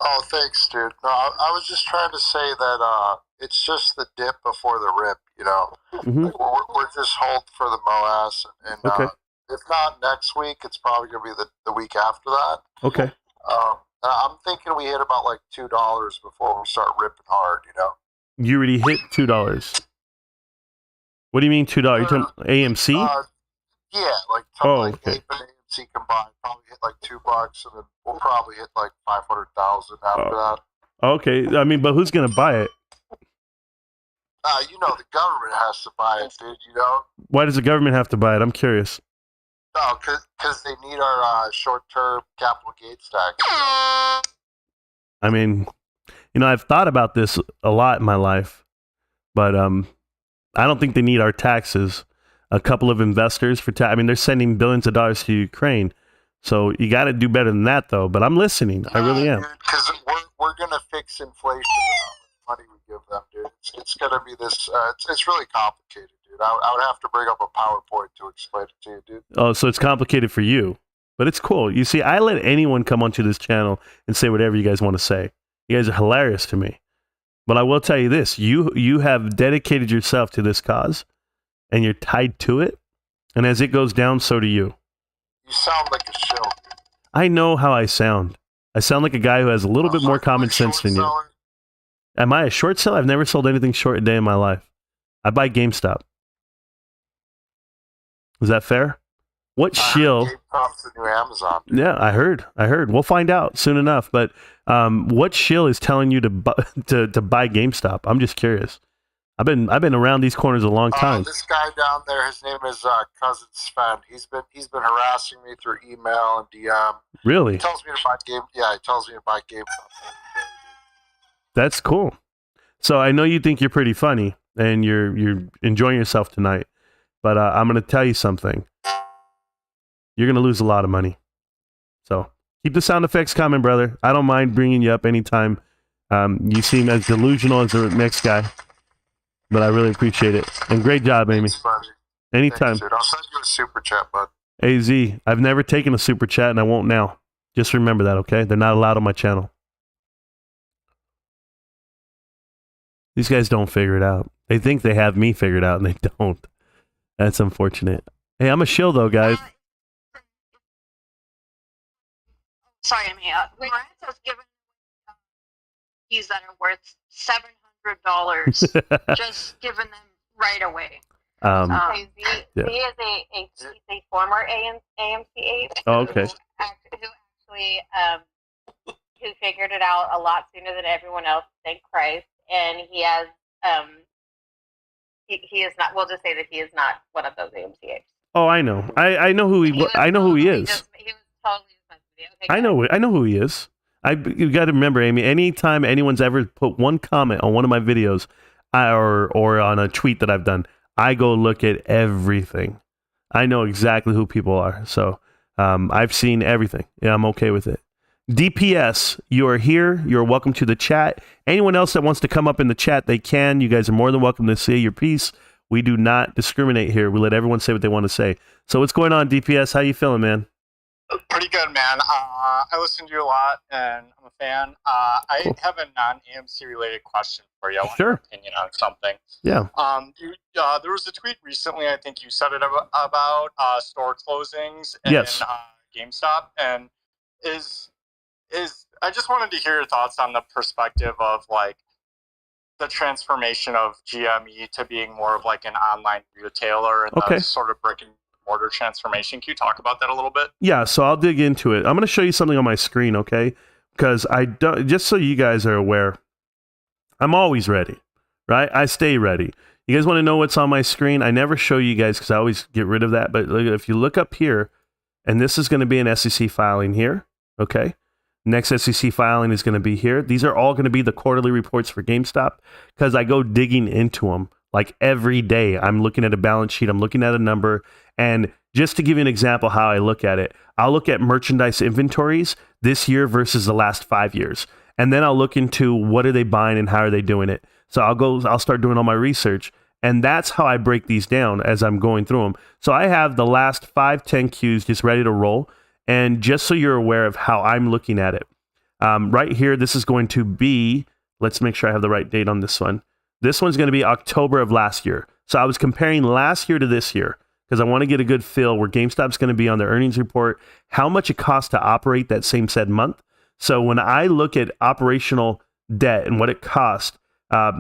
Oh, thanks, dude. No, I was just trying to say that it's just the dip before the rip, Mm-hmm. Like we're just hold for the MOAS, and okay. If not next week, it's probably going to be the week after that. Okay. I'm thinking we hit about like $2 before we start ripping hard, You already hit $2. What do you mean $2? You're talking AMC? Yeah, like okay. Ape and AMC combined probably hit like $2, and then we'll probably hit like 500,000 after that. Okay, I mean, but who's gonna buy it? The government has to buy it, dude. Why does the government have to buy it? I'm curious. No, because they need our short-term capital gains tax. I mean, I've thought about this a lot in my life, but I don't think they need our taxes. A couple of investors for I mean, they're sending billions of dollars to Ukraine, so you got to do better than that, though. But I'm listening. I really am. Because we're gonna fix inflation with how much money we give them, dude. It's gonna be this. It's really complicated, dude. I would have to bring up a PowerPoint to explain it to you, dude. Oh, so it's complicated for you, but it's cool. You see, I let anyone come onto this channel and say whatever you guys want to say. You guys are hilarious to me. But I will tell you this: you have dedicated yourself to this cause, and you're tied to it. And as it goes down, so do you. You sound like a shill, dude. I know how I sound. I sound like a guy who has a little bit more common sense than you. Am I a short seller? I've never sold anything short a day in my life. I buy GameStop. Is that fair? What shill? GameStop's the new Amazon. Yeah, I heard. We'll find out soon enough. But what shill is telling you to buy GameStop? I'm just curious. I've been around these corners a long time. This guy down there, his name is Cousin Sven. He's been harassing me through email and DM. Really? He tells me to buy he tells me to buy GameStop. That's cool. So I know you think you're pretty funny and you're enjoying yourself tonight, but I'm going to tell you something. You're going to lose a lot of money. So keep the sound effects coming, brother. I don't mind bringing you up anytime. You seem as delusional as the next guy, but I really appreciate it. And great job, Amy. Anytime. Thanks, I'll send you a super chat, bud. AZ, I've never taken a super chat and I won't now. Just remember that, okay? They're not allowed on my channel. These guys don't figure it out. They think they have me figured out and they don't. That's unfortunate. Hey, I'm a shill though, guys. Sorry, I mean, Marantz has given keys that are worth $700, just given them right away. Z is a former AMC aide. Oh, okay. Who actually who figured it out a lot sooner than everyone else. Thank Christ. And he has he is not. We'll just say that he is not one of those AMC apes. Oh, I know. I know who he. I know who he is. He was totally okay, I know who he is. You got to remember, Amy. Anytime anyone's ever put one comment on one of my videos, or on a tweet that I've done, I go look at everything. I know exactly who people are. So I've seen everything. Yeah, I'm okay with it. DPS, you are here. You're welcome to the chat. Anyone else that wants to come up in the chat, they can. You guys are more than welcome to say your piece. We do not discriminate here. We let everyone say what they want to say. So what's going on, DPS? How you feeling, man? Pretty good, man. I listen to you a lot, and I'm a fan. I have a non-AMC related question for you. I want your opinion on something. Yeah. There was a tweet recently. I think you said it about store closings and GameStop, and I just wanted to hear your thoughts on the perspective of like the transformation of GME to being more of like an online retailer and the sort of brick and mortar transformation. Can you talk about that a little bit? Yeah, so I'll dig into it. I'm going to show you something on my screen, okay? Because just so you guys are aware, I'm always ready, right? I stay ready. You guys want to know what's on my screen? I never show you guys because I always get rid of that. But if you look up here, and this is going to be an SEC filing here, okay? Next SEC filing is going to be here. These are all going to be the quarterly reports for GameStop because I go digging into them. Like every day, I'm looking at a balance sheet. I'm looking at a number. And just to give you an example how I look at it, I'll look at merchandise inventories this year versus the last 5 years. And then I'll look into what are they buying and how are they doing it. So I'll start doing all my research. And that's how I break these down as I'm going through them. So I have the last 5-10 Qs just ready to roll. And just so you're aware of how I'm looking at it, right here, this is going to be, let's make sure I have the right date on this one. This one's going to be October of last year. So I was comparing last year to this year because I want to get a good feel where GameStop's going to be on their earnings report, how much it costs to operate that same said month. So when I look at operational debt and what it costs,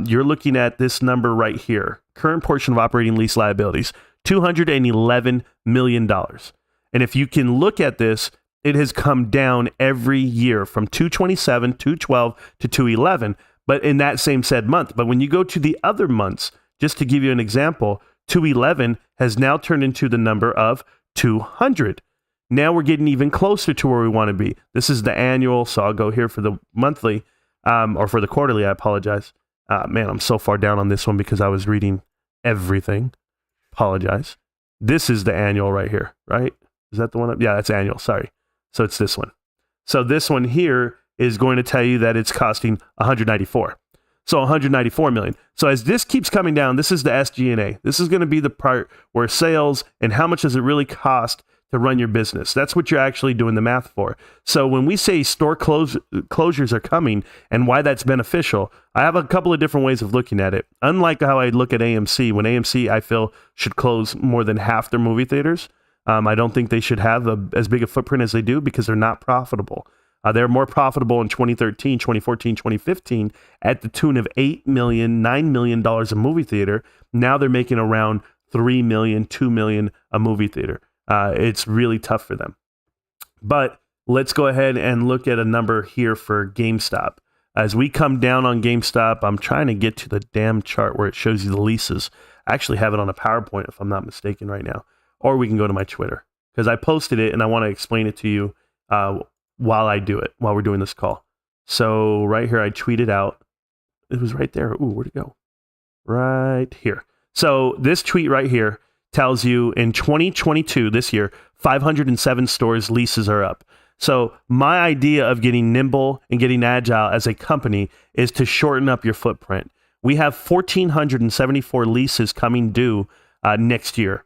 you're looking at this number right here. Current portion of operating lease liabilities, $211 million. And if you can look at this, it has come down every year from 227, 212 to 211. but in that same said month. But when you go to the other months, just to give you an example, 211 has now turned into the number of 200. Now we're getting even closer to where we want to be. This is the annual, so I'll go here for the monthly, or for the quarterly, I apologize. Man, I'm so far down on this one because I was reading everything. Apologize. This is the annual right here, right? Is that the one? Yeah, that's annual. Sorry. So it's this one. So this one here is going to tell you that it's costing 194. So 194 million. So as this keeps coming down, this is the SG&A. This is going to be the part where sales and how much does it really cost to run your business. That's what you're actually doing the math for. So when we say store closures are coming and why that's beneficial, I have a couple of different ways of looking at it. Unlike how I look at AMC, when AMC, I feel, should close more than half their movie theaters. I don't think they should have as big a footprint as they do because they're not profitable. They're more profitable in 2013, 2014, 2015 at the tune of $8 million, $9 million a movie theater. Now they're making around $3 million, $2 million a movie theater. It's really tough for them. But let's go ahead and look at a number here for GameStop. As we come down on GameStop, I'm trying to get to the damn chart where it shows you the leases. I actually have it on a PowerPoint if I'm not mistaken right now. Or we can go to my Twitter because I posted it and I want to explain it to you while I do it, while we're doing this call. So right here, I tweeted out. It was right there. Ooh, where'd it go? Right here. So this tweet right here tells you in 2022, this year, 507 stores leases are up. So my idea of getting nimble and getting agile as a company is to shorten up your footprint. We have 1,474 leases coming due next year.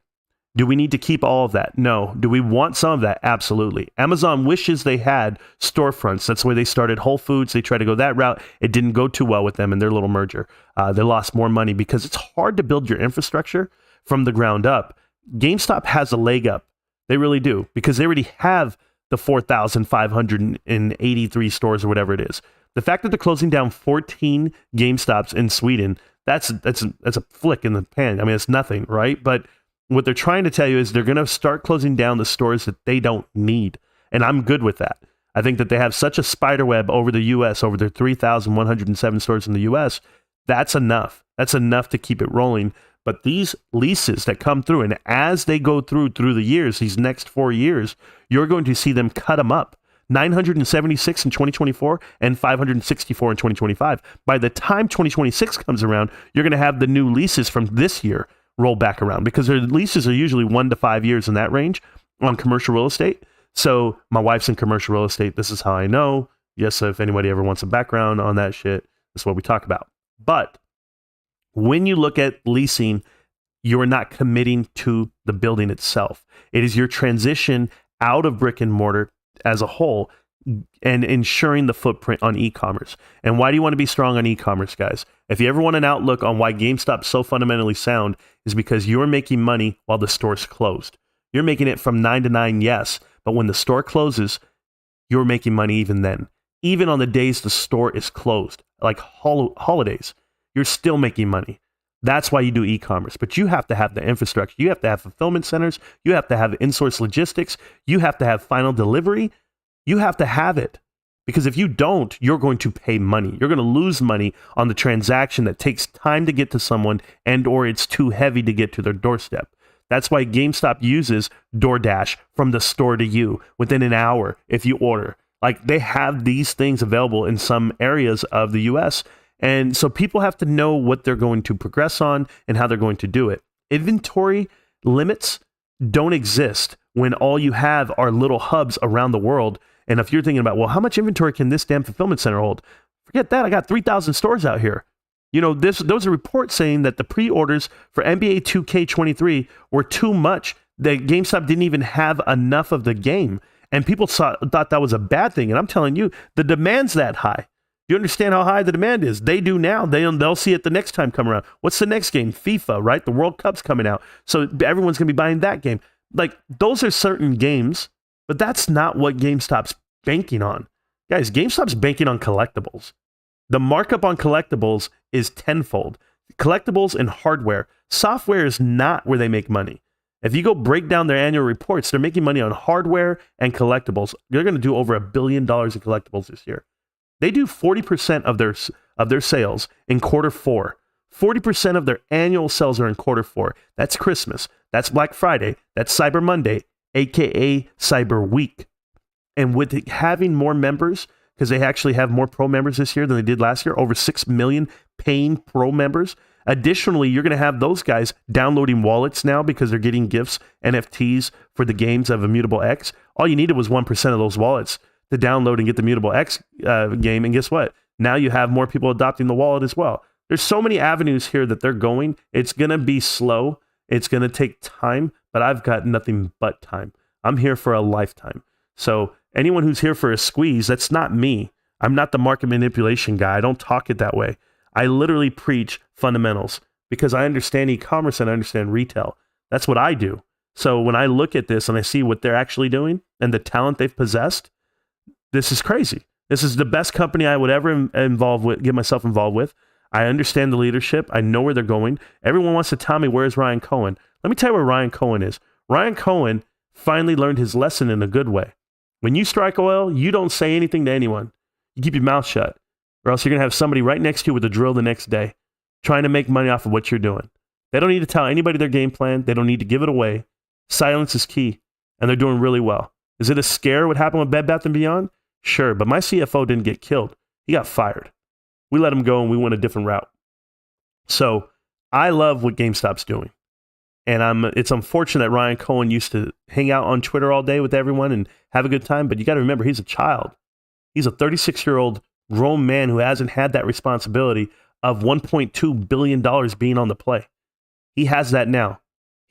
Do we need to keep all of that? No. Do we want some of that? Absolutely. Amazon wishes they had storefronts. That's where they started Whole Foods. They tried to go that route. It didn't go too well with them in their little merger. They lost more money because it's hard to build your infrastructure from the ground up. GameStop has a leg up. They really do because they already have the 4,583 stores or whatever it is. The fact that they're closing down 14 GameStops in Sweden, that's a flick in the pan. I mean, it's nothing, right? But what they're trying to tell you is they're going to start closing down the stores that they don't need. And I'm good with that. I think that they have such a spider web over the U.S., over their 3,107 stores in the U.S. That's enough. That's enough to keep it rolling. But these leases that come through, and as they go through the years, these next 4 years, you're going to see them cut them up. 976 in 2024 and 564 in 2025. By the time 2026 comes around, you're going to have the new leases from this year roll back around because their leases are usually 1 to 5 years in that range on commercial real estate. So my wife's in commercial real estate. This is how I know. Yes, if anybody ever wants a background on that shit, that's what we talk about. But when you look at leasing, you're not committing to the building itself. It is your transition out of brick and mortar as a whole and ensuring the footprint on e-commerce. And why do you want to be strong on e-commerce, guys? If you ever want an outlook on why GameStop's so fundamentally sound, is because you're making money while the store's closed. You're making it from 9 to 9, yes, but when the store closes, you're making money even then. Even on the days the store is closed, like holidays, you're still making money. That's why you do e-commerce. But you have to have the infrastructure. You have to have fulfillment centers. You have to have in-source logistics. You have to have final delivery. You have to have it. Because if you don't, you're going to pay money. You're going to lose money on the transaction that takes time to get to someone and or it's too heavy to get to their doorstep. That's why GameStop uses DoorDash from the store to you within an hour if you order. Like they have these things available in some areas of the US. And so people have to know what they're going to progress on and how they're going to do it. Inventory limits don't exist when all you have are little hubs around the world. And if you're thinking about, well, how much inventory can this damn fulfillment center hold? Forget that. I got 3,000 stores out here. You know, there was a report saying that the pre-orders for NBA 2K23 were too much. That GameStop didn't even have enough of the game. And people thought that was a bad thing. And I'm telling you, the demand's that high. You understand how high the demand is? They do now. They'll see it the next time come around. What's the next game? FIFA, right? The World Cup's coming out. So everyone's going to be buying that game. Like, those are certain games, but that's not what GameStop's banking on. Guys, GameStop's banking on collectibles. The markup on collectibles is tenfold. Collectibles and hardware. Software is not where they make money. If you go break down their annual reports, they're making money on hardware and collectibles. They're going to do over $1 billion in collectibles this year. They do 40% of their sales in quarter four. 40% of their annual sales are in quarter four. That's Christmas. That's Black Friday. That's Cyber Monday, aka Cyber Week. And with having more members, because they actually have more pro members this year than they did last year, over 6 million paying pro members. Additionally, you're going to have those guys downloading wallets now because they're getting gifts, NFTs for the games of Immutable X. All you needed was 1% of those wallets to download and get the Immutable X game. And guess what? Now you have more people adopting the wallet as well. There's so many avenues here that they're going. It's going to be slow. It's going to take time, but I've got nothing but time. I'm here for a lifetime. So anyone who's here for a squeeze, that's not me. I'm not the market manipulation guy. I don't talk it that way. I literally preach fundamentals because I understand e-commerce and I understand retail. That's what I do. So when I look at this and I see what they're actually doing and the talent they've possessed, this is crazy. This is the best company I would ever get myself involved with. I understand the leadership. I know where they're going. Everyone wants to tell me, where's Ryan Cohen? Let me tell you where Ryan Cohen is. Ryan Cohen finally learned his lesson in a good way. When you strike oil, you don't say anything to anyone. You keep your mouth shut, or else you're going to have somebody right next to you with a drill the next day trying to make money off of what you're doing. They don't need to tell anybody their game plan. They don't need to give it away. Silence is key, and they're doing really well. Is it a scare what happened with Bed Bath & Beyond? Sure, but my CFO didn't get killed. He got fired. We let him go and we went a different route. So I love what GameStop's doing. And it's unfortunate that Ryan Cohen used to hang out on Twitter all day with everyone and have a good time. But you got to remember, he's a child. He's a 36-year-old grown man who hasn't had that responsibility of $1.2 billion being on the play. He has that now.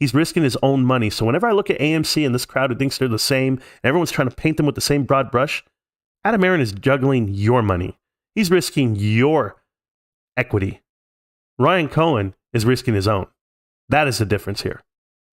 He's risking his own money. So whenever I look at AMC and this crowd who thinks they're the same, and everyone's trying to paint them with the same broad brush, Adam Aaron is juggling your money. He's risking your equity. Ryan Cohen is risking his own. That is the difference here.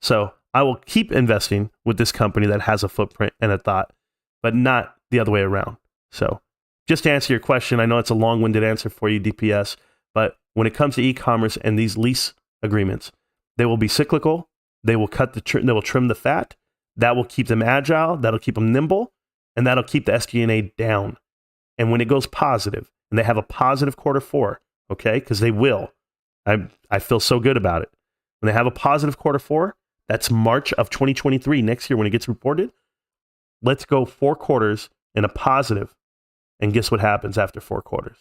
So I will keep investing with this company that has a footprint and a thought, but not the other way around. So just to answer your question, I know it's a long-winded answer for you, DPS, but when it comes to e-commerce and these lease agreements, they will be cyclical. They will they will trim the fat. That will keep them agile. That'll keep them nimble, and that'll keep the SG&A down. And when it goes positive, and they have a positive quarter four, okay, because they will. I feel so good about it. When they have a positive quarter four, that's March of 2023, next year when it gets reported. Let's go 4 quarters in a positive, and guess what happens after 4 quarters?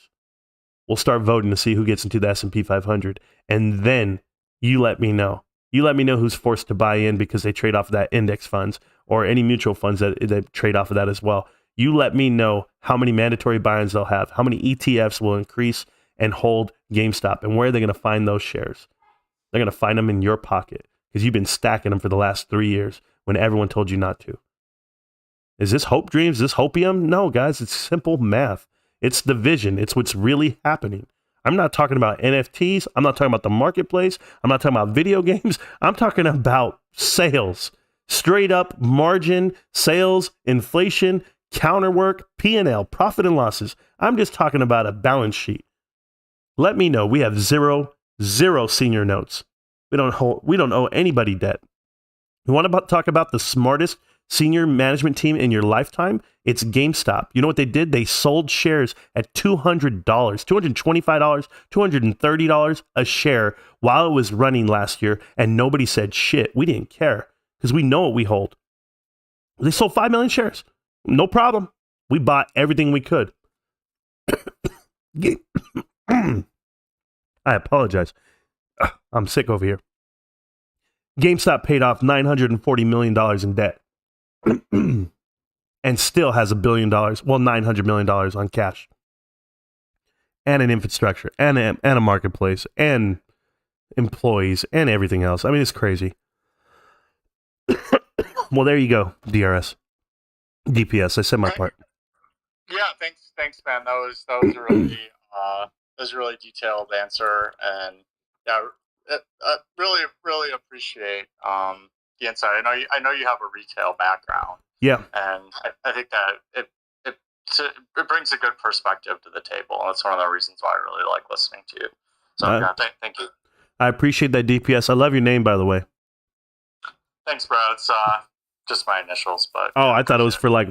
We'll start voting to see who gets into the S&P 500, and then you let me know. You let me know who's forced to buy in because they trade off of that index funds or any mutual funds that trade off of that as well. You let me know how many mandatory buy-ins they'll have, how many ETFs will increase and hold GameStop, and where are they going to find those shares? They're going to find them in your pocket because you've been stacking them for the last 3 years when everyone told you not to. Is this hope dreams? Is this hopium? No, guys, it's simple math. It's the vision. It's what's really happening. I'm not talking about NFTs. I'm not talking about the marketplace. I'm not talking about video games. I'm talking about sales. Straight up margin, sales, inflation, counterwork, P&L, profit and losses. I'm just talking about a balance sheet. Let me know. We have zero senior notes. We don't owe anybody debt. You want to talk about the smartest senior management team in your lifetime? It's GameStop. You know what they did? They sold shares at $200, $225, $230 a share while it was running last year, and nobody said shit. We didn't care because we know what we hold. They sold 5 million shares. No problem. We bought everything we could. I apologize. I'm sick over here. GameStop paid off $940 million in debt and still has $1 billion, well, $900 million on cash and an infrastructure and a marketplace and employees and everything else. I mean, it's crazy. Well, there you go, DPS. I said my part. Yeah, thanks, man. That was a really detailed answer, and yeah, I really appreciate the insight. I know you have a retail background. Yeah, and I think that it brings a good perspective to the table. That's one of the reasons why I really like listening to you. So yeah, thank you. I appreciate that, DPS. I love your name, by the way. Thanks, bro. It's just my initials, but I thought it was for like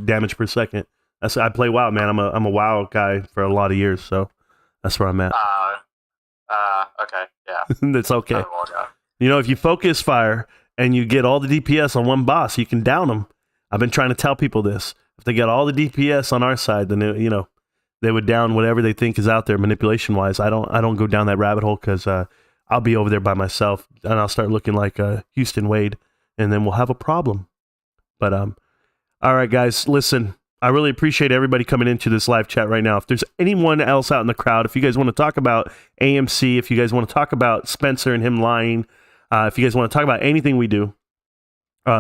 damage per second. I play WoW, man. I'm a WoW guy for a lot of years, so that's where I'm at. Okay, yeah. That's okay. You know, if you focus fire and you get all the DPS on one boss, you can down them. I've been trying to tell people this. If they get all the DPS on our side, then they would down whatever they think is out there manipulation wise. I don't go down that rabbit hole because I'll be over there by myself and I'll start looking like Houston Wade, and then we'll have a problem. But all right, guys, listen. I really appreciate everybody coming into this live chat right now. If there's anyone else out in the crowd, if you guys want to talk about AMC, if you guys want to talk about Spencer and him lying, if you guys want to talk about anything we do,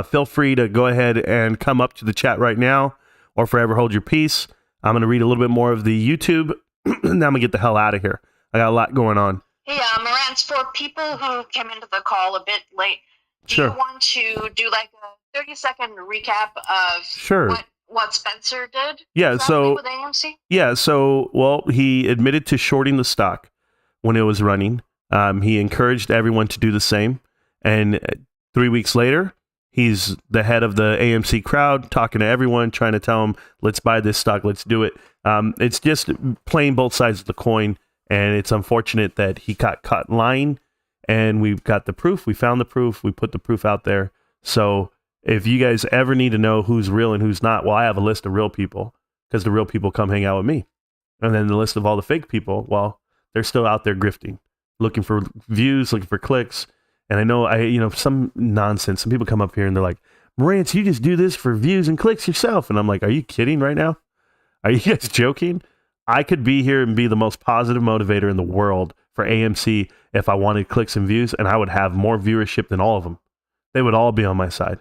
feel free to go ahead and come up to the chat right now, or forever hold your peace. I'm going to read a little bit more of the YouTube, and then I'm going to get the hell out of here. I got a lot going on. Hey, Marantz, for people who came into the call a bit late, do you want to do like a 30-second recap of what Spencer did? Yeah, so with AMC? Yeah, so well, he admitted to shorting the stock when it was running. He encouraged everyone to do the same, and 3 weeks later, he's the head of the AMC crowd, talking to everyone, trying to tell them, "Let's buy this stock, let's do it." It's just playing both sides of the coin, and it's unfortunate that he got caught lying. And we've got the proof. We found the proof. We put the proof out there. So if you guys ever need to know who's real and who's not, well, I have a list of real people because the real people come hang out with me. And then the list of all the fake people, well, they're still out there grifting, looking for views, looking for clicks. And I know, some nonsense. Some people come up here and they're like, "Marantz, you just do this for views and clicks yourself." And I'm like, are you kidding right now? Are you guys joking? I could be here and be the most positive motivator in the world for AMC if I wanted clicks and views, and I would have more viewership than all of them. They would all be on my side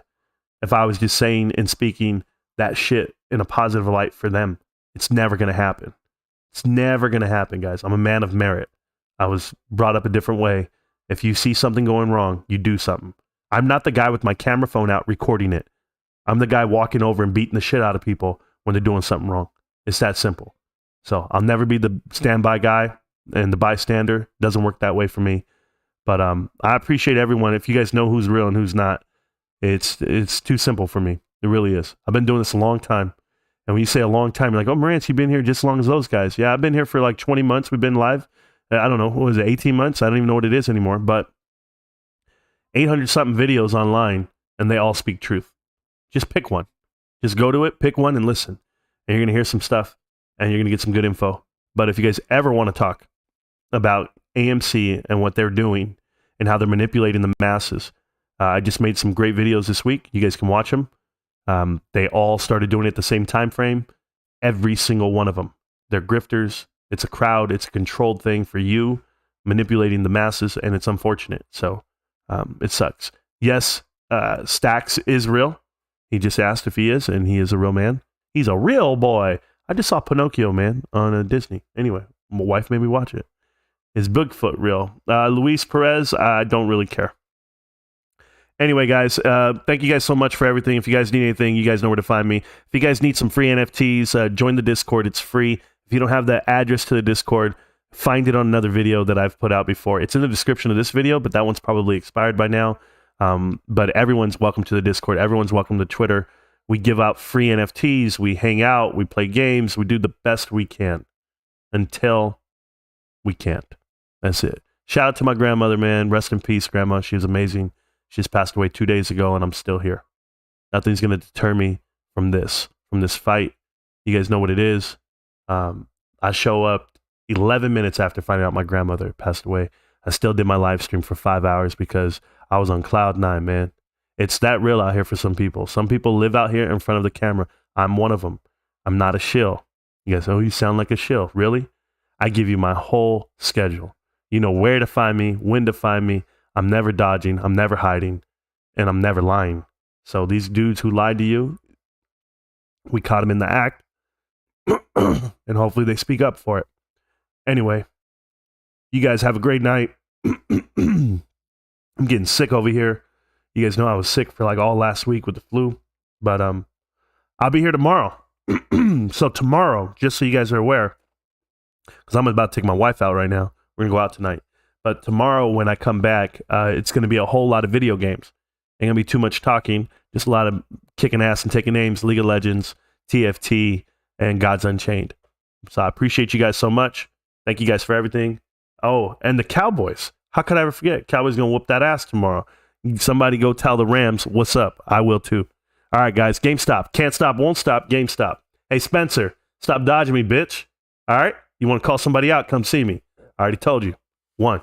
if I was just saying and speaking that shit in a positive light for them. It's never going to happen. It's never going to happen, guys. I'm a man of merit. I was brought up a different way. If you see something going wrong, you do something. I'm not the guy with my camera phone out recording it. I'm the guy walking over and beating the shit out of people when they're doing something wrong. It's that simple. So I'll never be the standby guy and the bystander. Doesn't work that way for me. But I appreciate everyone. If you guys know who's real and who's not, it's too simple for me. It really is. I've been doing this a long time. And when you say a long time, you're like, "Oh, Marantz, you've been here just as long as those guys." Yeah, I've been here for like 20 months. We've been live. I don't know. What was it, 18 months? I don't even know what it is anymore. But 800-something videos online, and they all speak truth. Just pick one. Just go to it, pick one, and listen. And you're going to hear some stuff, and you're going to get some good info. But if you guys ever want to talk about AMC and what they're doing and how they're manipulating the masses, I just made some great videos this week. You guys can watch them. They all started doing it at the same time frame. Every single one of them. They're grifters. It's a crowd. It's a controlled thing for you, manipulating the masses, and it's unfortunate. So it sucks. Yes, Stacks is real. He just asked if he is, and he is a real man. He's a real boy. I just saw Pinocchio, man, on Disney. Anyway, my wife made me watch it. Is Bigfoot real? Luis Perez, I don't really care. Anyway, guys, thank you guys so much for everything. If you guys need anything, you guys know where to find me. If you guys need some free NFTs, join the Discord. It's free. If you don't have the address to the Discord, find it on another video that I've put out before. It's in the description of this video, but that one's probably expired by now. But everyone's welcome to the Discord. Everyone's welcome to Twitter. We give out free NFTs. We hang out. We play games. We do the best we can until we can't. That's it. Shout out to my grandmother, man. Rest in peace, Grandma. She was amazing. She just passed away 2 days ago, and I'm still here. Nothing's going to deter me from this fight. You guys know what it is. I show up 11 minutes after finding out my grandmother passed away. I still did my live stream for 5 hours because I was on cloud 9, man. It's that real out here for some people. Some people live out here in front of the camera. I'm one of them. I'm not a shill. You guys, "Oh, you sound like a shill." Really? I give you my whole schedule. You know where to find me, when to find me. I'm never dodging. I'm never hiding. And I'm never lying. So these dudes who lied to you, we caught them in the act. And hopefully they speak up for it. Anyway, you guys have a great night. I'm getting sick over here. You guys know I was sick for like all last week with the flu. But I'll be here tomorrow. So tomorrow, just so you guys are aware, because I'm about to take my wife out right now. We're going to go out tonight. But tomorrow when I come back, it's going to be a whole lot of video games. Ain't going to be too much talking. Just a lot of kicking ass and taking names. League of Legends, TFT, and God's Unchained. So I appreciate you guys so much. Thank you guys for everything. Oh, and the Cowboys. How could I ever forget? Cowboys going to whoop that ass tomorrow. Somebody go tell the Rams what's up. I will too. All right, guys. GameStop. Can't stop, won't stop. GameStop. Hey, Spencer, stop dodging me, bitch. All right? You want to call somebody out? Come see me. I already told you. 1.